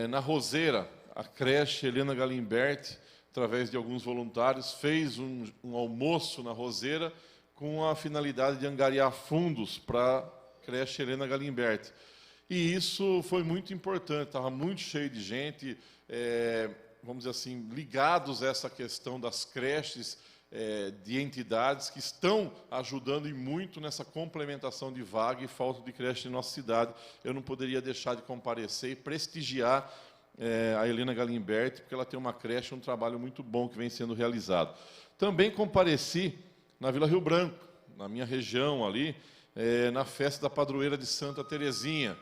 na Roseira, a creche Helena Galimberti, através de alguns voluntários, fez um almoço na Roseira com a finalidade de angariar fundos para a creche Helena Galimberti. E isso foi muito importante, estava muito cheio de gente, vamos dizer assim, ligados a essa questão das creches, de entidades que estão ajudando e muito nessa complementação de vaga e falta de creche em nossa cidade. Eu não poderia deixar de comparecer e prestigiar a Helena Galimberti, porque ela tem uma creche, um trabalho muito bom que vem sendo realizado. Também compareci na Vila Rio Branco, na minha região ali, na festa da padroeira de Santa Terezinha.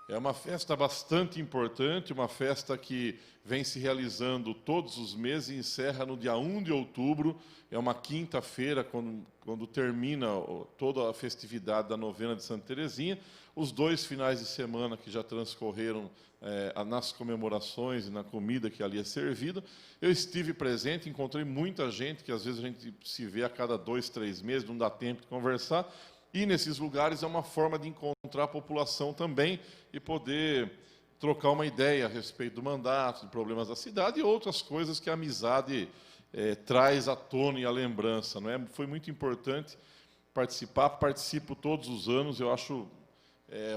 É uma festa bastante importante, uma festa que vem se realizando todos os meses e encerra no dia 1 de outubro. É uma quinta-feira, quando termina toda a festividade da novena de Santa Terezinha. Os 2 finais de semana que já transcorreram nas comemorações e na comida que ali é servida. Eu estive presente, encontrei muita gente, que às vezes a gente se vê a cada 2, 3 meses, não dá tempo de conversar. E nesses lugares é uma forma de encontrar a população também e poder trocar uma ideia a respeito do mandato, de problemas da cidade e outras coisas que a amizade traz à tona e à lembrança. Não é? Foi muito importante participar, participo todos os anos, eu acho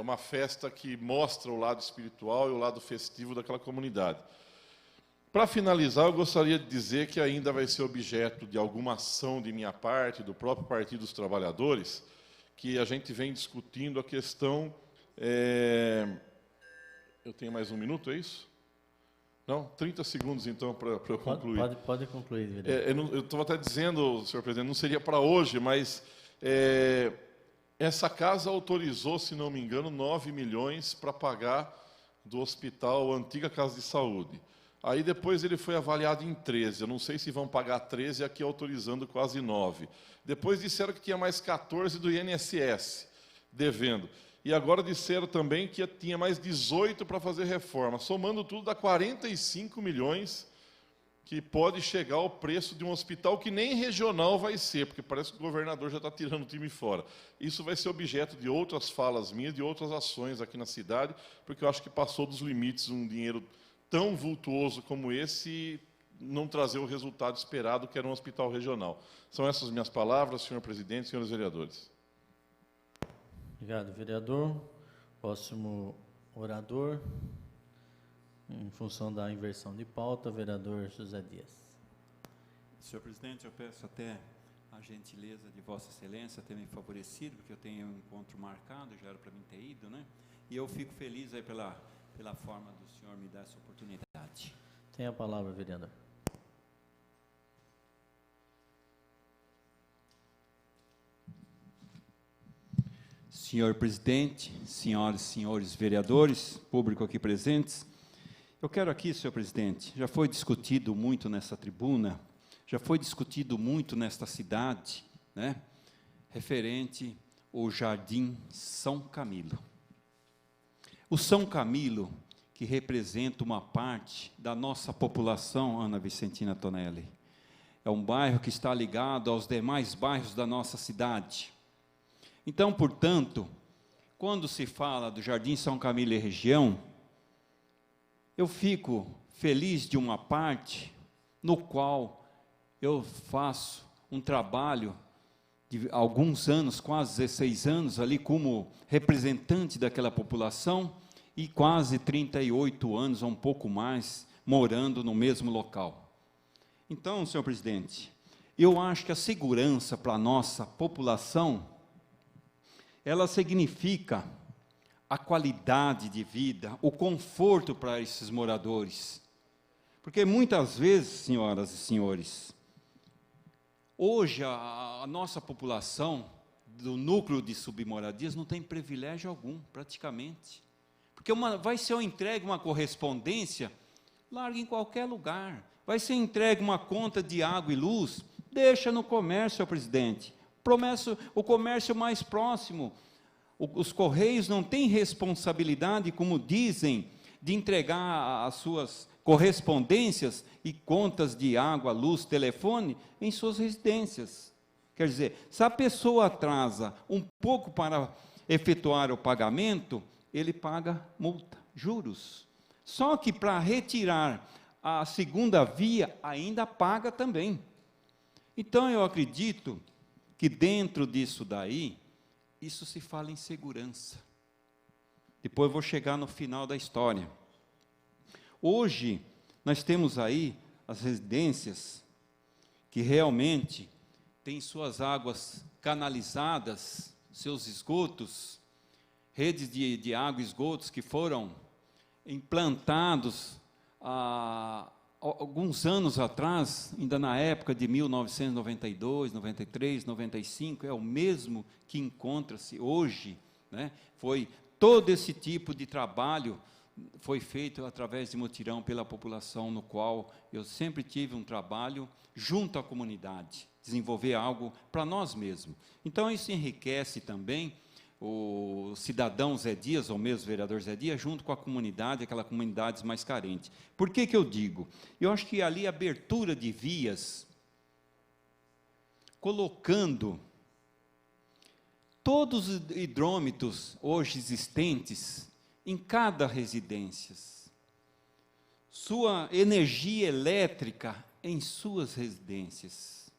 uma festa que mostra o lado espiritual e o lado festivo daquela comunidade. Para finalizar, eu gostaria de dizer que ainda vai ser objeto de alguma ação de minha parte, do próprio Partido dos Trabalhadores, que a gente vem discutindo a questão... Eu tenho mais 1 minuto, é isso? Não? 30 segundos, então, para eu concluir. Pode concluir, vereador. Eu estava até dizendo, senhor presidente, não seria para hoje, mas essa casa autorizou, se não me engano, 9 milhões para pagar do hospital, a antiga Casa de Saúde. Aí depois ele foi avaliado em 13. Eu não sei se vão pagar 13, aqui autorizando quase 9. Depois disseram que tinha mais 14 do INSS devendo. E agora disseram também que tinha mais 18 para fazer reforma. Somando tudo, dá 45 milhões que pode chegar ao preço de um hospital que nem regional vai ser, porque parece que o governador já está tirando o time fora. Isso vai ser objeto de outras falas minhas, de outras ações aqui na cidade, porque eu acho que passou dos limites um dinheiro tão vultuoso como esse e não trazer o resultado esperado, que era um hospital regional. São essas minhas palavras, senhor presidente, senhores vereadores. Obrigado, vereador. Próximo orador, em função da inversão de pauta, vereador José Dias. Senhor presidente, eu peço até a gentileza de Vossa Excelência ter me favorecido, porque eu tenho um encontro marcado, já era para mim ter ido, né? E eu fico feliz aí pela forma do senhor me dar essa oportunidade. Tem a palavra, vereador. Senhor presidente, senhoras e senhores vereadores, público aqui presentes, eu quero aqui, senhor presidente, já foi discutido muito nessa tribuna, já foi discutido muito nesta cidade, né, referente ao Jardim São Camilo. O São Camilo, que representa uma parte da nossa população, Ana Vicentina Tonelli, é um bairro que está ligado aos demais bairros da nossa cidade. Então, portanto, quando se fala do Jardim São Camilo e região, eu fico feliz de uma parte no qual eu faço um trabalho de alguns anos, quase 16 anos, ali como representante daquela população e quase 38 anos, ou um pouco mais, morando no mesmo local. Então, senhor presidente, eu acho que a segurança para a nossa população, ela significa a qualidade de vida, o conforto para esses moradores. Porque muitas vezes, senhoras e senhores, hoje a nossa população do núcleo de submoradias não tem privilégio algum, praticamente. Porque porque vai ser entregue uma correspondência, larga em qualquer lugar. Vai ser entregue uma conta de água e luz, deixa no comércio, senhor presidente. O comércio mais próximo. Os Correios não têm responsabilidade, como dizem, de entregar as suas correspondências e contas de água, luz, telefone em suas residências. Quer dizer, se a pessoa atrasa um pouco para efetuar o pagamento, ele paga multa, juros. Só que para retirar a segunda via, ainda paga também. Então, eu acredito que dentro disso daí, isso se fala em segurança. Depois eu vou chegar no final da história. Hoje, nós temos aí as residências que realmente têm suas águas canalizadas, seus esgotos, redes de água e esgotos que foram implantados há alguns anos atrás, ainda na época de 1992, 93, 95, é o mesmo que encontra-se hoje, né? Foi todo esse tipo de trabalho foi feito através de mutirão pela população, no qual eu sempre tive um trabalho junto à comunidade, desenvolver algo para nós mesmos. Então, isso enriquece também o cidadão Zé Dias, ou mesmo o vereador Zé Dias, junto com a comunidade, aquelas comunidades mais carentes. Por que eu digo? Eu acho que ali a abertura de vias, colocando todos os hidrômetros hoje existentes em cada residência, sua energia elétrica em suas residências.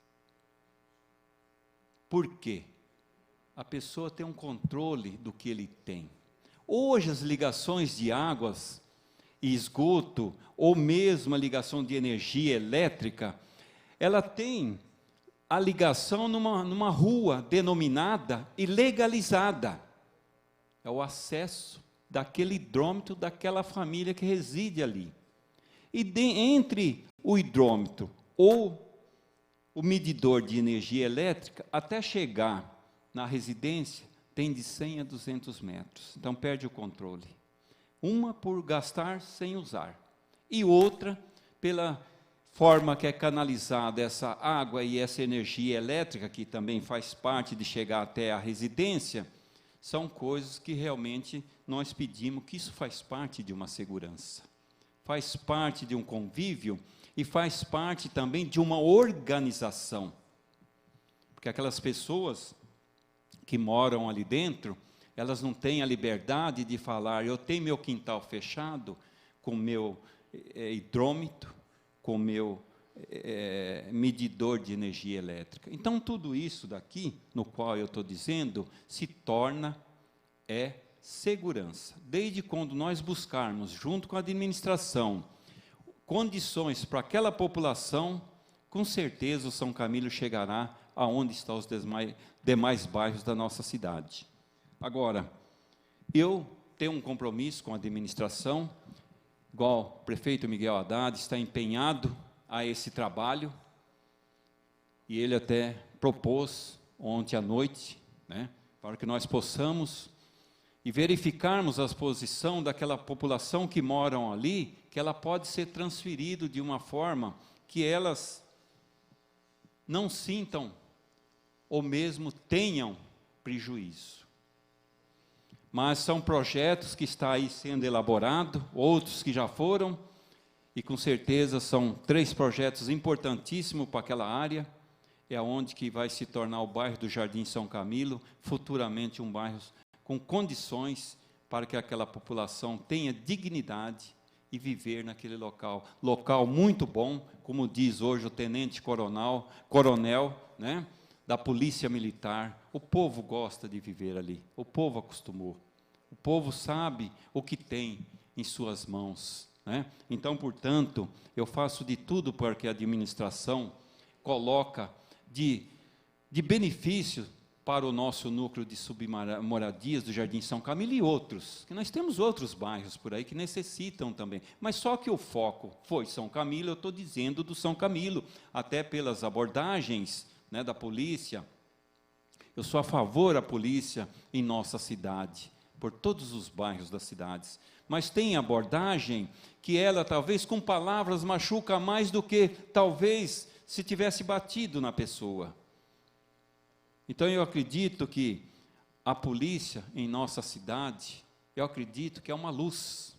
Por quê? A pessoa tem um controle do que ele tem. Hoje as ligações de águas e esgoto, ou mesmo a ligação de energia elétrica, ela tem a ligação numa rua denominada e legalizada. É o acesso daquele hidrômetro, daquela família que reside ali. E entre o hidrômetro ou o medidor de energia elétrica, até chegar na residência, tem de 100 a 200 metros. Então, perde o controle. Uma por gastar sem usar. E outra, pela forma que é canalizada essa água e essa energia elétrica, que também faz parte de chegar até a residência, são coisas que realmente nós pedimos, que isso faz parte de uma segurança. Faz parte de um convívio e faz parte também de uma organização. Porque aquelas pessoas que moram ali dentro, elas não têm a liberdade de falar, eu tenho meu quintal fechado, com meu hidrômetro, com meu medidor de energia elétrica. Então, tudo isso daqui, no qual eu estou dizendo, se torna segurança. Desde quando nós buscarmos, junto com a administração, condições para aquela população, com certeza o São Camilo chegará aonde estão os demais bairros da nossa cidade. Agora, eu tenho um compromisso com a administração, igual o prefeito Miguel Haddad está empenhado a esse trabalho, e ele até propôs ontem à noite, né, para que nós possamos e verificarmos a posição daquela população que moram ali, que ela pode ser transferida de uma forma que elas não sintam ou mesmo tenham prejuízo. Mas são projetos que estão aí sendo elaborados, outros que já foram, e com certeza são 3 projetos importantíssimos para aquela área, é onde que vai se tornar o bairro do Jardim São Camilo, futuramente um bairro com condições para que aquela população tenha dignidade e viver naquele local. Local muito bom, como diz hoje o tenente-coronel, né, da Polícia Militar. O povo gosta de viver ali, o povo acostumou. O povo sabe o que tem em suas mãos, né? Então, portanto, eu faço de tudo para que a administração coloca de benefício para o nosso núcleo de submoradias do Jardim São Camilo e outros, que nós temos outros bairros por aí que necessitam também, mas só que o foco foi São Camilo, eu estou dizendo do São Camilo, até pelas abordagens, né, da polícia. Eu sou a favor da polícia em nossa cidade, por todos os bairros das cidades. Mas tem abordagem que ela, talvez, com palavras, machuca mais do que, talvez, se tivesse batido na pessoa. Então, eu acredito que a polícia em nossa cidade, eu acredito que é uma luz.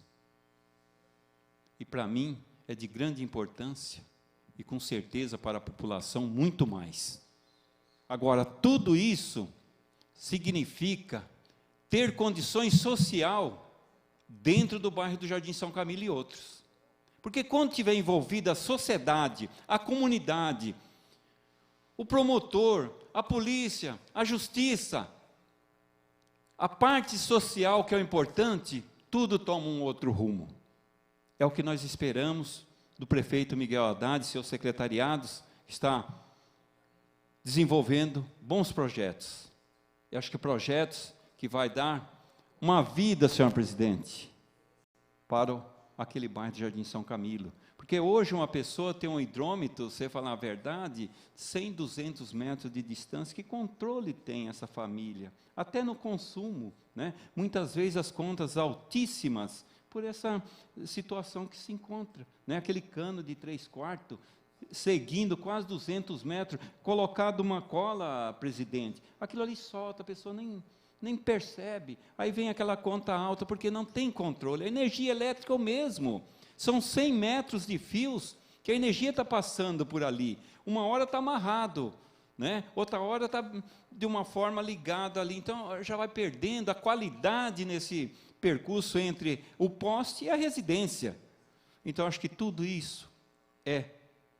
E, para mim, é de grande importância e, com certeza, para a população, muito mais. Agora, tudo isso significa ter condições social dentro do bairro do Jardim São Camilo e outros. Porque quando tiver envolvida a sociedade, a comunidade, o promotor, a polícia, a justiça, a parte social que é o importante, tudo toma um outro rumo. É o que nós esperamos do prefeito Miguel Haddad e seus secretariados, que está desenvolvendo bons projetos. Eu acho que projetos que vai dar uma vida, senhor presidente, para aquele bairro de Jardim São Camilo. Porque hoje uma pessoa tem um hidrômetro, você falar a verdade, 100, 200 metros de distância, que controle tem essa família? Até no consumo, né? Muitas vezes as contas altíssimas, por essa situação que se encontra, né? Aquele cano de 3/4, seguindo quase 200 metros, colocado uma cola, presidente, aquilo ali solta, a pessoa nem percebe, aí vem aquela conta alta, porque não tem controle. A energia elétrica é o mesmo, são 100 metros de fios, que a energia está passando por ali, uma hora está amarrado, né? Outra hora está de uma forma ligada ali, então já vai perdendo a qualidade nesse percurso entre o poste e a residência. Então, acho que tudo isso é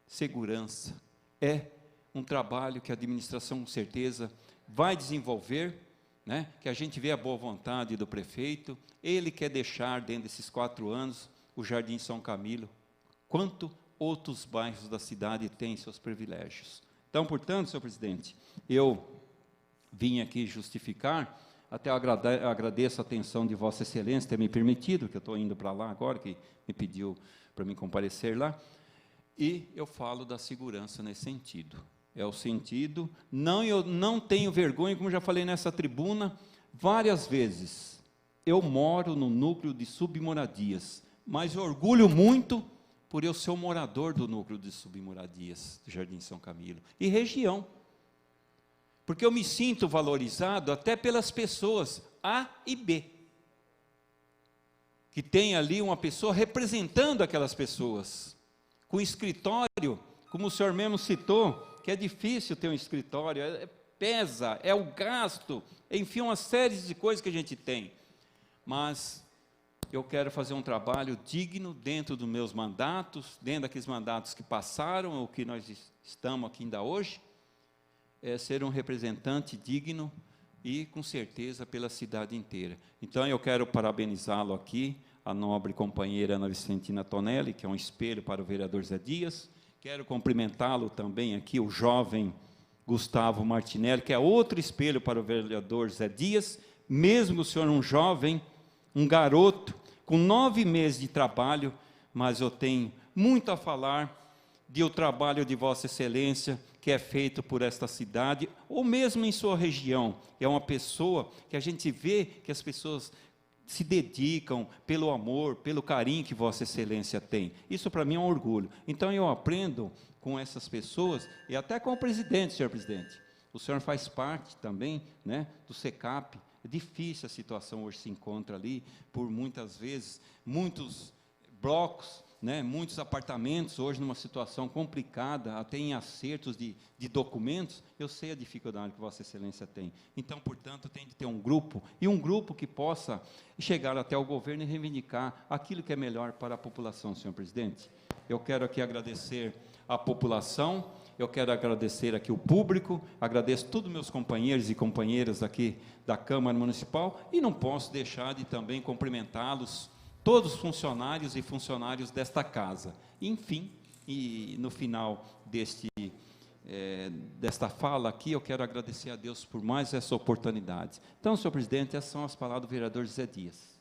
segurança, é um trabalho que a administração, com certeza, vai desenvolver, né? Que a gente vê a boa vontade do prefeito, ele quer deixar, dentro desses 4 anos, o Jardim São Camilo, quanto outros bairros da cidade têm seus privilégios. Então, portanto, senhor presidente, eu vim aqui justificar, até agradeço a atenção de Vossa Excelência ter me permitido, que eu estou indo para lá agora, que me pediu para me comparecer lá, e eu falo da segurança nesse sentido. É o sentido, eu não tenho vergonha, como já falei nessa tribuna várias vezes, eu moro no núcleo de submoradias, mas eu orgulho muito por eu ser o morador do núcleo de submoradias do Jardim São Camilo, e região, porque eu me sinto valorizado até pelas pessoas A e B, que tem ali uma pessoa representando aquelas pessoas, com escritório, como o senhor mesmo citou, que é difícil ter um escritório, pesa, é o gasto, enfim, uma série de coisas que a gente tem, mas eu quero fazer um trabalho digno dentro dos meus mandatos, dentro daqueles mandatos que passaram, o que nós estamos aqui ainda hoje, é ser um representante digno e, com certeza, pela cidade inteira. Então, eu quero parabenizá-lo aqui, a nobre companheira Ana Vicentina Tonelli, que é um espelho para o vereador Zé Dias. Quero cumprimentá-lo também aqui, o jovem Gustavo Martinelli, que é outro espelho para o vereador Zé Dias, mesmo o senhor um jovem, um garoto, com 9 meses de trabalho, mas eu tenho muito a falar do trabalho de Vossa Excelência, que é feito por esta cidade, ou mesmo em sua região. É uma pessoa que a gente vê que as pessoas se dedicam pelo amor, pelo carinho que Vossa Excelência tem. Isso para mim é um orgulho. Então eu aprendo com essas pessoas, e até com o presidente, senhor presidente. O senhor faz parte também, né, do SECAP. É difícil a situação hoje se encontra ali, por muitas vezes, muitos blocos, né, muitos apartamentos hoje numa situação complicada, até em acertos de documentos. Eu sei a dificuldade que Vossa Excelência tem. Então, portanto, tem de ter um grupo, e um grupo que possa chegar até o governo e reivindicar aquilo que é melhor para a população, senhor presidente. Eu quero aqui agradecer a população, eu quero agradecer aqui o público, agradeço todos meus companheiros e companheiras aqui da Câmara Municipal, e não posso deixar de também cumprimentá-los, todos os funcionários e funcionários desta casa. Enfim, e no final desta fala aqui, eu quero agradecer a Deus por mais essa oportunidade. Então, senhor presidente, essas são as palavras do vereador Zé Dias.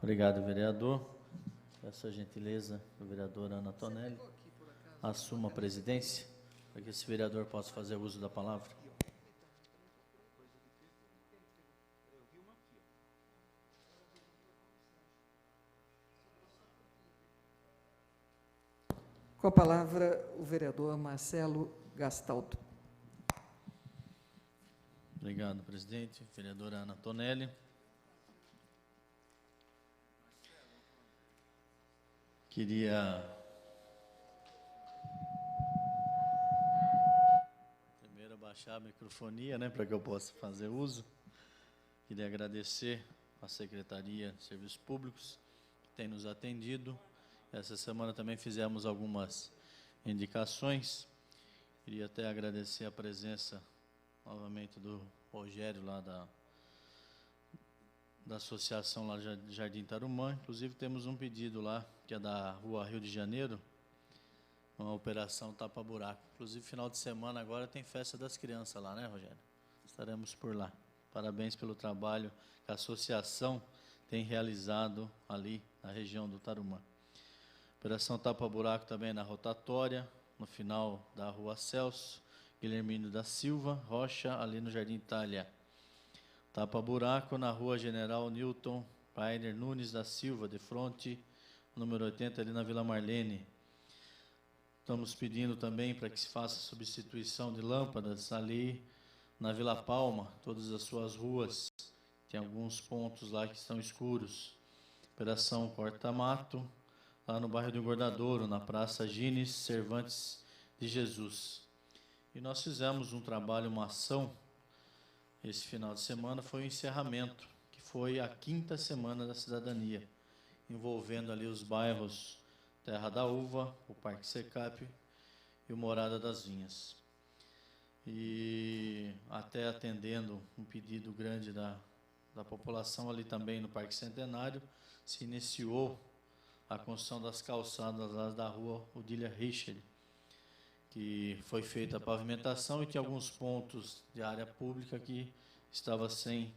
Obrigado, vereador. Peço a gentileza do vereador Ana Tonelli, assuma a presidência, para que esse vereador possa fazer uso da palavra. Com a palavra, o vereador Marcelo Gastaldo. Obrigado, presidente. Vereadora Ana Tonelli. Queria primeiro abaixar a microfonia, né, para que eu possa fazer uso. Queria agradecer à Secretaria de Serviços Públicos, que tem nos atendido. Essa semana também fizemos algumas indicações. Queria até agradecer a presença novamente do Rogério, lá da associação lá de Jardim Tarumã. Inclusive temos um pedido lá, que é da Rua Rio de Janeiro, uma operação tapa-buraco. Inclusive final de semana agora tem festa das crianças lá, né, Rogério? Estaremos por lá. Parabéns pelo trabalho que a associação tem realizado ali na região do Tarumã. Operação tapa-buraco também na rotatória, no final da Rua Celso, Guilhermino da Silva, Rocha, ali no Jardim Itália. Tapa-buraco na Rua General Newton Painer Nunes da Silva, de fronte, número 80, ali na Vila Marlene. Estamos pedindo também para que se faça substituição de lâmpadas ali na Vila Palma, todas as suas ruas. Tem alguns pontos lá que estão escuros. Operação Corta-Mato, lá no bairro do Engordadouro, na Praça Gines Cervantes de Jesus. E nós fizemos um trabalho, uma ação, esse final de semana, foi o encerramento, que foi a 5ª Semana da Cidadania, envolvendo ali os bairros Terra da Uva, o Parque Secap e o Morada das Vinhas. E até atendendo um pedido grande da população ali também no Parque Centenário, se iniciou a construção das calçadas lá da Rua Odília Richard, que foi feita a pavimentação e tinha alguns pontos de área pública que estava sem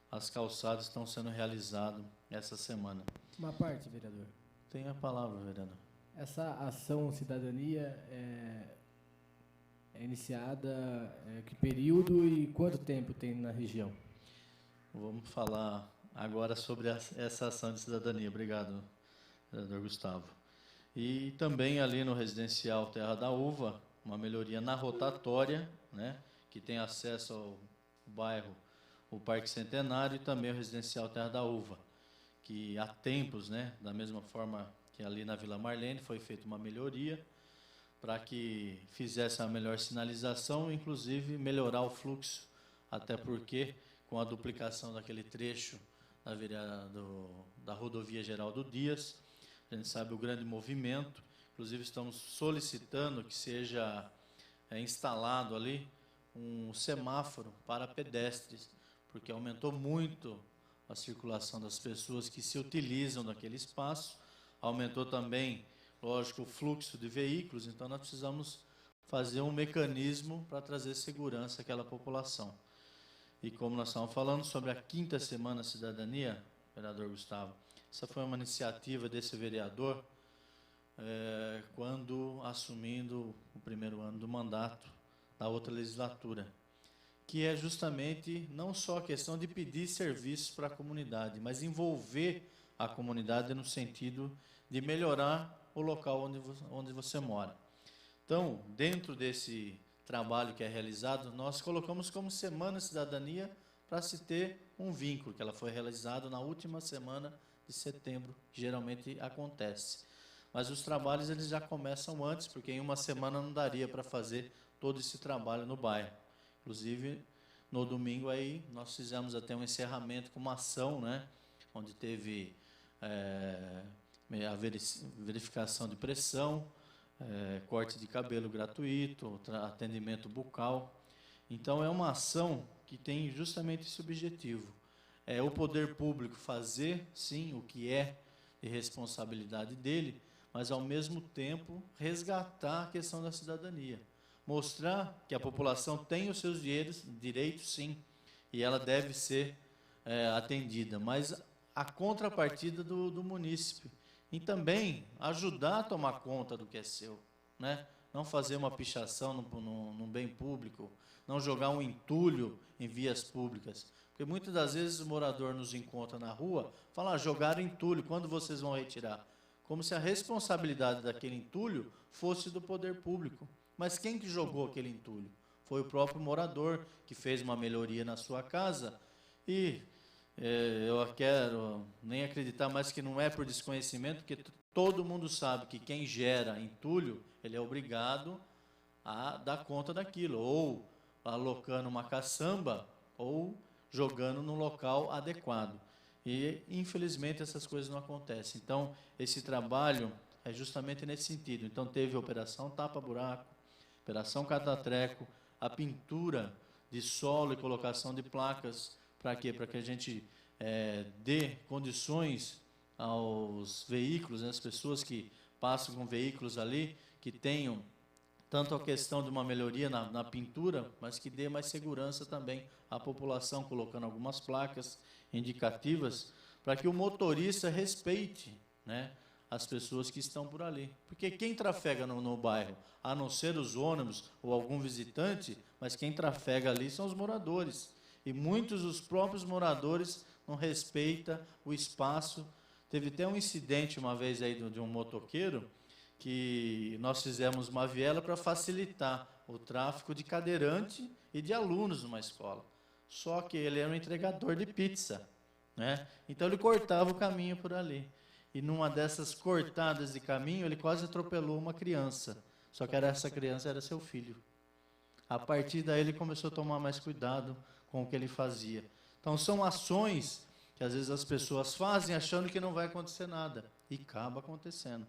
as calçadas, estão sendo realizados essa semana. Uma parte, vereador. Tem a palavra, vereador. Essa ação cidadania é iniciada que período e quanto tempo tem na região? Vamos falar agora sobre essa ação de cidadania. Obrigado, vereador Gustavo. E também ali no residencial Terra da Uva, uma melhoria na rotatória, né, que tem acesso ao bairro, o Parque Centenário, e também o residencial Terra da Uva, que há tempos, né, da mesma forma que ali na Vila Marlene, foi feita uma melhoria para que fizesse a melhor sinalização, inclusive melhorar o fluxo, até porque com a duplicação daquele trecho da rodovia Geraldo Dias, a gente sabe o grande movimento, inclusive estamos solicitando que seja instalado ali um semáforo para pedestres, porque aumentou muito a circulação das pessoas que se utilizam daquele espaço, aumentou também, lógico, o fluxo de veículos, então nós precisamos fazer um mecanismo para trazer segurança àquela população. E como nós estamos falando sobre a 5ª Semana Cidadania, vereador Gustavo, essa foi uma iniciativa desse vereador quando assumindo o primeiro ano do mandato da outra legislatura, que é justamente não só a questão de pedir serviços para a comunidade, mas envolver a comunidade no sentido de melhorar o local onde você mora. Então, dentro desse trabalho que é realizado, nós colocamos como Semana Cidadania para se ter um vínculo, que ela foi realizada na última semana de setembro, que geralmente acontece. Mas os trabalhos eles já começam antes, porque em uma semana não daria para fazer todo esse trabalho no bairro. Inclusive, no domingo aí, nós fizemos até um encerramento com uma ação, né, onde teve a verificação de pressão, corte de cabelo gratuito, atendimento bucal. Então, é uma ação que tem justamente esse objetivo. É o poder público fazer, sim, o que é de responsabilidade dele, mas, ao mesmo tempo, resgatar a questão da cidadania. Mostrar que a população tem os seus direitos, sim, e ela deve ser atendida, mas a contrapartida do munícipe. E também ajudar a tomar conta do que é seu, né? Não fazer uma pichação num bem público, não jogar um entulho em vias públicas. Porque muitas das vezes o morador nos encontra na rua, fala, jogaram entulho, quando vocês vão retirar? Como se a responsabilidade daquele entulho fosse do poder público. Mas quem que jogou aquele entulho? Foi o próprio morador, que fez uma melhoria na sua casa. E eu quero nem acreditar mais que não é por desconhecimento, porque todo mundo sabe que quem gera entulho, ele é obrigado a dar conta daquilo, ou alocando uma caçamba, ou jogando no local adequado. E, infelizmente, essas coisas não acontecem. Então, esse trabalho é justamente nesse sentido. Então, teve a Operação Tapa-Buraco, Operação Catatreco, a pintura de solo e colocação de placas. Para quê? Para que a gente dê condições aos veículos, né, as pessoas que passam com veículos ali, que tenham tanto a questão de uma melhoria na pintura, mas que dê mais segurança também à população, colocando algumas placas indicativas, para que o motorista respeite, né, as pessoas que estão por ali. Porque quem trafega no bairro, a não ser os ônibus ou algum visitante, mas quem trafega ali são os moradores. E muitos dos próprios moradores não respeitam o espaço. Teve até um incidente uma vez aí de um motoqueiro, que nós fizemos uma viela para facilitar o tráfego de cadeirante e de alunos numa escola. Só que ele era um entregador de pizza, né? Então ele cortava o caminho por ali. E numa dessas cortadas de caminho, ele quase atropelou uma criança. Só que essa criança era seu filho. A partir daí ele começou a tomar mais cuidado com o que ele fazia. Então são ações que às vezes as pessoas fazem achando que não vai acontecer nada. E acaba acontecendo.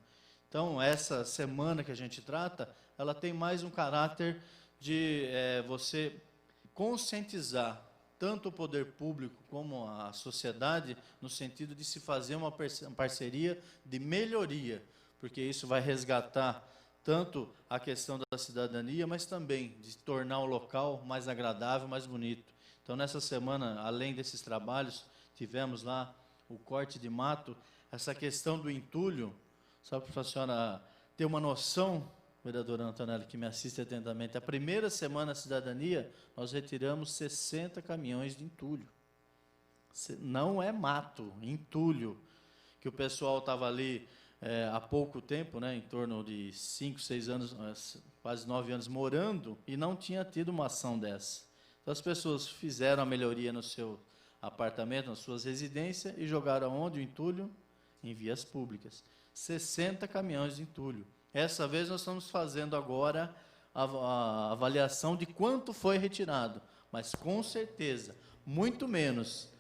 Então, essa semana que a gente trata, ela tem mais um caráter de você conscientizar tanto o poder público como a sociedade, no sentido de se fazer uma parceria de melhoria, porque isso vai resgatar tanto a questão da cidadania, mas também de tornar o local mais agradável, mais bonito. Então, nessa semana, além desses trabalhos, tivemos lá o corte de mato, essa questão do entulho. Só para a senhora ter uma noção, vereadora Antonelli, que me assiste atentamente, a primeira semana da cidadania, nós retiramos 60 caminhões de entulho. Não é mato, entulho, que o pessoal estava ali há pouco tempo, né, em torno de 5, 6 anos, quase 9 anos morando, e não tinha tido uma ação dessa. Então, as pessoas fizeram a melhoria no seu apartamento, nas suas residências, e jogaram onde o entulho? Em vias públicas. 60 caminhões de entulho. Essa vez nós estamos fazendo agora a avaliação de quanto foi retirado, mas com certeza, muito menos.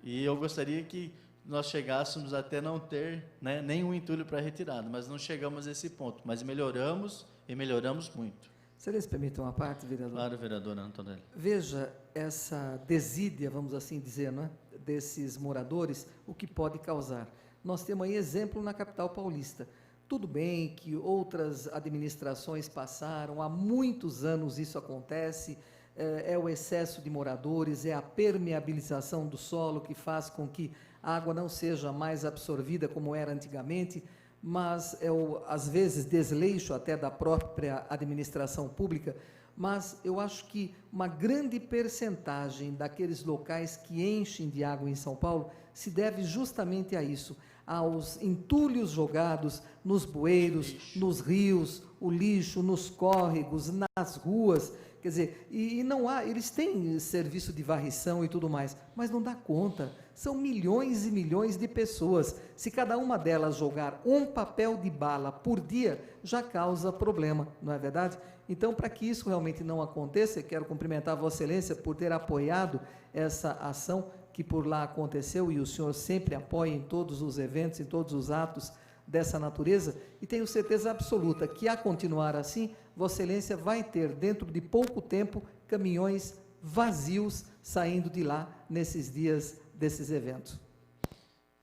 E eu gostaria que nós chegássemos até não ter, né, nenhum entulho para retirada, mas não chegamos a esse ponto. Mas melhoramos e melhoramos muito. Vocês permitem uma parte, vereador? Claro, vereadora Antonelli. Veja essa desídia, vamos assim dizer, não é, desses moradores, o que pode causar. Nós temos aí exemplo na capital paulista. Tudo bem que outras administrações passaram, há muitos anos isso acontece, é o excesso de moradores, é a permeabilização do solo que faz com que a água não seja mais absorvida como era antigamente, mas é às vezes desleixo até da própria administração pública, mas eu acho que uma grande percentagem daqueles locais que enchem de água em São Paulo se deve justamente a isso, aos entulhos jogados nos bueiros, nos rios, o lixo, nos córregos, nas ruas, quer dizer, e não há, eles têm serviço de varrição e tudo mais, mas não dá conta, são milhões e milhões de pessoas, se cada uma delas jogar um papel de bala por dia, já causa problema, não é verdade? Então, para que isso realmente não aconteça, eu quero cumprimentar a Vossa Excelência por ter apoiado essa ação que por lá aconteceu, e o senhor sempre apoia em todos os eventos, em todos os atos dessa natureza, e tenho certeza absoluta que, a continuar assim, Vossa Excelência vai ter, dentro de pouco tempo, caminhões vazios saindo de lá nesses dias desses eventos.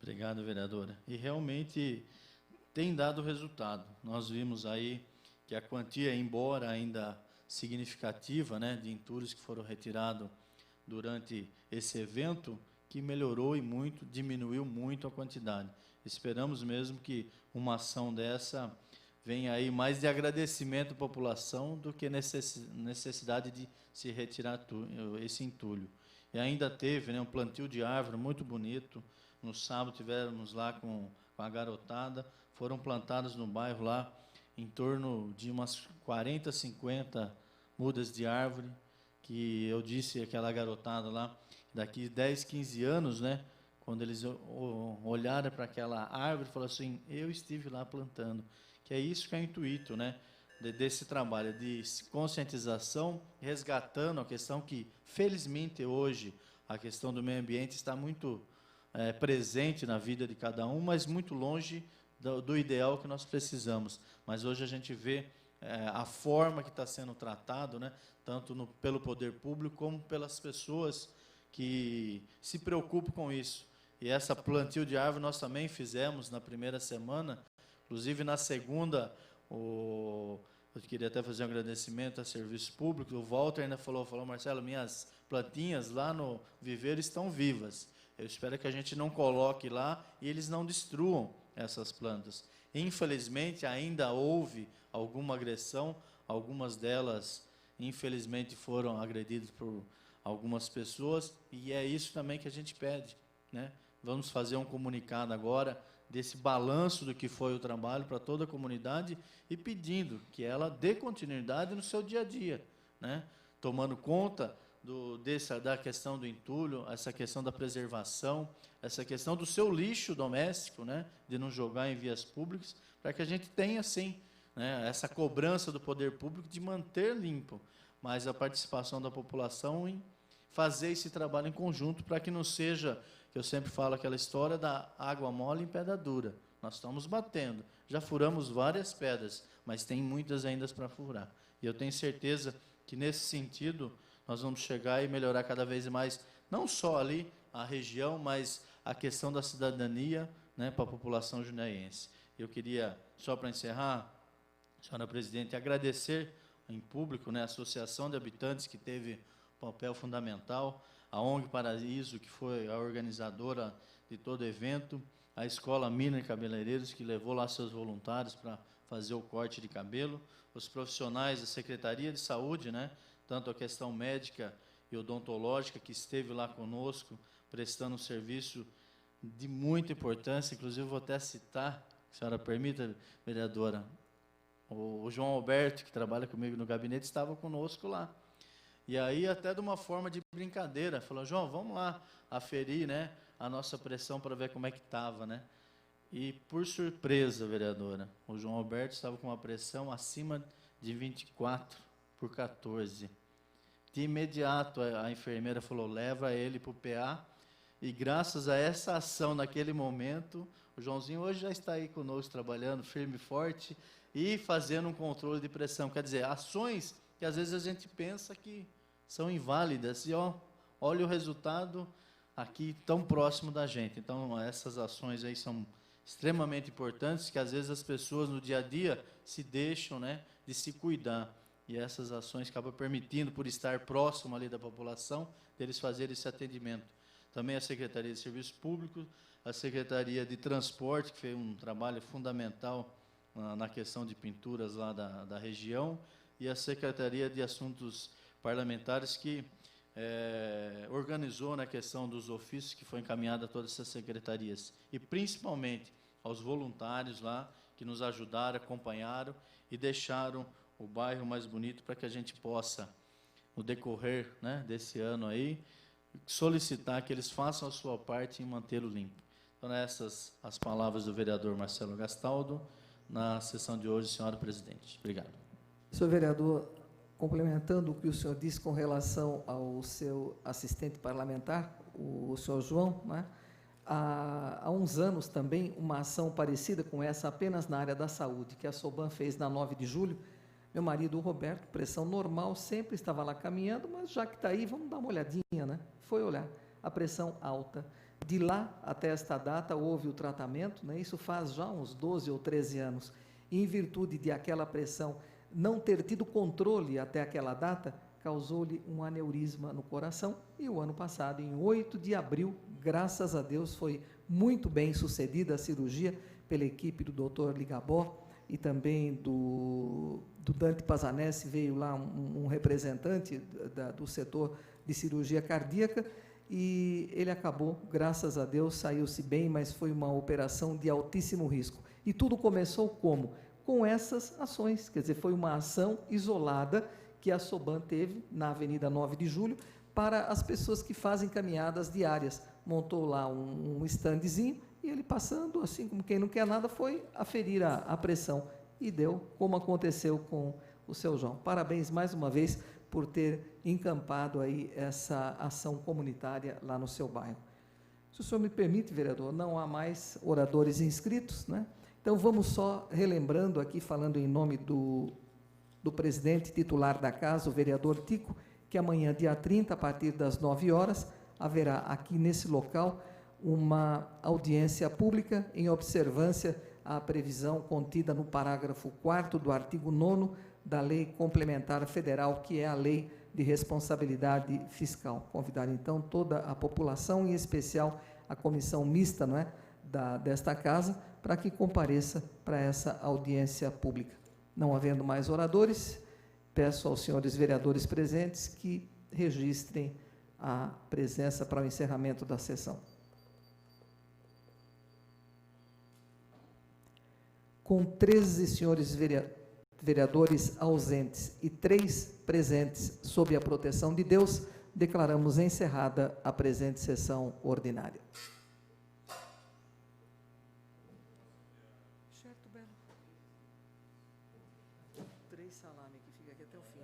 Obrigado, vereadora. E realmente tem dado resultado. Nós vimos aí que a quantia, embora ainda significativa, né, de entulhos que foram retirados durante esse evento, que melhorou e muito, diminuiu muito a quantidade. Esperamos mesmo que uma ação dessa venha aí mais de agradecimento à população do que necessidade de se retirar esse entulho. E ainda teve, né, um plantio de árvore muito bonito. No sábado tivemos lá com a garotada, foram plantadas no bairro lá em torno de umas 40, 50 mudas de árvore, que eu disse àquela garotada lá, daqui 10, 15 anos, né, quando eles olharam para aquela árvore, falaram assim, eu estive lá plantando, que é isso que é o intuito, né, desse trabalho de conscientização, resgatando a questão que, felizmente, hoje, a questão do meio ambiente está muito presente na vida de cada um, mas muito longe do ideal que nós precisamos. Mas hoje a gente vê a forma que está sendo tratado, né, tanto pelo poder público como pelas pessoas que se preocupam com isso. E essa plantio de árvore nós também fizemos na primeira semana, inclusive na segunda, eu queria até fazer um agradecimento a serviço público, o Walter ainda falou, Marcelo, minhas plantinhas lá no viveiro estão vivas. Eu espero que a gente não coloque lá e eles não destruam essas plantas. Infelizmente, ainda houve alguma agressão, algumas delas, infelizmente, foram agredidas por algumas pessoas, e é isso também que a gente pede, né? Vamos fazer um comunicado agora desse balanço do que foi o trabalho para toda a comunidade e pedindo que ela dê continuidade no seu dia a dia, né? Tomando conta da questão do entulho, essa questão da preservação, essa questão do seu lixo doméstico, né? De não jogar em vias públicas, para que a gente tenha, sim, né, essa cobrança do poder público de manter limpo, mas a participação da população em fazer esse trabalho em conjunto, para que não seja, que eu sempre falo, aquela história da água mole em pedra dura. Nós estamos batendo, já furamos várias pedras, mas tem muitas ainda para furar. E eu tenho certeza que, nesse sentido, nós vamos chegar e melhorar cada vez mais, não só ali a região, mas a questão da cidadania, né, para a população jundiaiense. Eu queria, só para encerrar, senhora presidente, agradecer em público, né, a Associação de Habitantes, que teve papel fundamental, a ONG Paraíso, que foi a organizadora de todo o evento, a Escola Mina e Cabeleireiros, que levou lá seus voluntários para fazer o corte de cabelo, os profissionais da Secretaria de Saúde, né, tanto a questão médica e odontológica, que esteve lá conosco, prestando um serviço de muita importância, inclusive vou até citar, se a senhora permita, vereadora, o João Alberto, que trabalha comigo no gabinete, estava conosco lá. E aí, até de uma forma de brincadeira, falou, João, vamos lá aferir, né, a nossa pressão para ver como é que estava, né? E, por surpresa, vereadora, o João Alberto estava com uma pressão acima de 24/14. De imediato, a enfermeira falou, leva ele para o PA, e graças a essa ação naquele momento, o Joãozinho hoje já está aí conosco, trabalhando firme e forte, e fazendo um controle de pressão. Quer dizer, ações que às vezes a gente pensa que são inválidas, e olha o resultado aqui tão próximo da gente. Então, essas ações aí são extremamente importantes, que às vezes as pessoas no dia a dia se deixam, né, de se cuidar. E essas ações acabam permitindo, por estar próximo ali da população, deles fazerem esse atendimento. Também a Secretaria de Serviços Públicos, a Secretaria de Transporte, que fez um trabalho fundamental na questão de pinturas lá da região, e a Secretaria de Assuntos Parlamentares, que organizou na questão dos ofícios, que foi encaminhada a todas essas secretarias. E, principalmente, aos voluntários lá, que nos ajudaram, acompanharam e deixaram o bairro mais bonito, para que a gente possa, no decorrer, né, desse ano aí, solicitar que eles façam a sua parte em mantê-lo limpo. Então, essas as palavras do vereador Marcelo Gastaldo, na sessão de hoje, senhora presidente. Obrigado. Senhor vereador, complementando o que o senhor disse com relação ao seu assistente parlamentar, o senhor João, né? Há uns anos também, uma ação parecida com essa, apenas na área da saúde, que a Soban fez na 9 de julho, meu marido, o Roberto, pressão normal, sempre estava lá caminhando, mas já que está aí, vamos dar uma olhadinha, né? Foi olhar, a pressão alta. De lá até esta data, houve o tratamento, né? Isso faz já uns 12 ou 13 anos. E em virtude de aquela pressão não ter tido controle até aquela data, causou-lhe um aneurisma no coração, e o ano passado, em 8 de abril, graças a Deus, foi muito bem sucedida a cirurgia pela equipe do Dr. Ligabó, e também do Dante Pazanese, veio lá um representante do setor de cirurgia cardíaca, e ele acabou, graças a Deus, saiu-se bem, mas foi uma operação de altíssimo risco. E tudo começou como? com essas ações. Quer dizer, foi uma ação isolada que a Soban teve na Avenida 9 de Julho para as pessoas que fazem caminhadas diárias. Montou lá um standzinho e ele passando, assim como quem não quer nada, foi aferir a pressão e deu, como aconteceu com o seu João. Parabéns mais uma vez por ter encampado aí essa ação comunitária lá no seu bairro. Se o senhor me permite, vereador, não há mais oradores inscritos, né? Então, vamos só relembrando aqui, falando em nome do presidente titular da casa, o vereador Tico, que amanhã, dia 30, a partir das 9 horas, haverá aqui nesse local uma audiência pública em observância à previsão contida no parágrafo 4º do artigo 9º da Lei Complementar Federal, que é a Lei de Responsabilidade Fiscal. Convidar, então, toda a população, em especial a comissão mista, não é, desta casa, para que compareça para essa audiência pública. Não havendo mais oradores, peço aos senhores vereadores presentes que registrem a presença para o encerramento da sessão. Com 13 senhores vereadores ausentes e 3 presentes sob a proteção de Deus, declaramos encerrada a presente sessão ordinária. Certo, Belo. 3 salame, que fica aqui até o fim.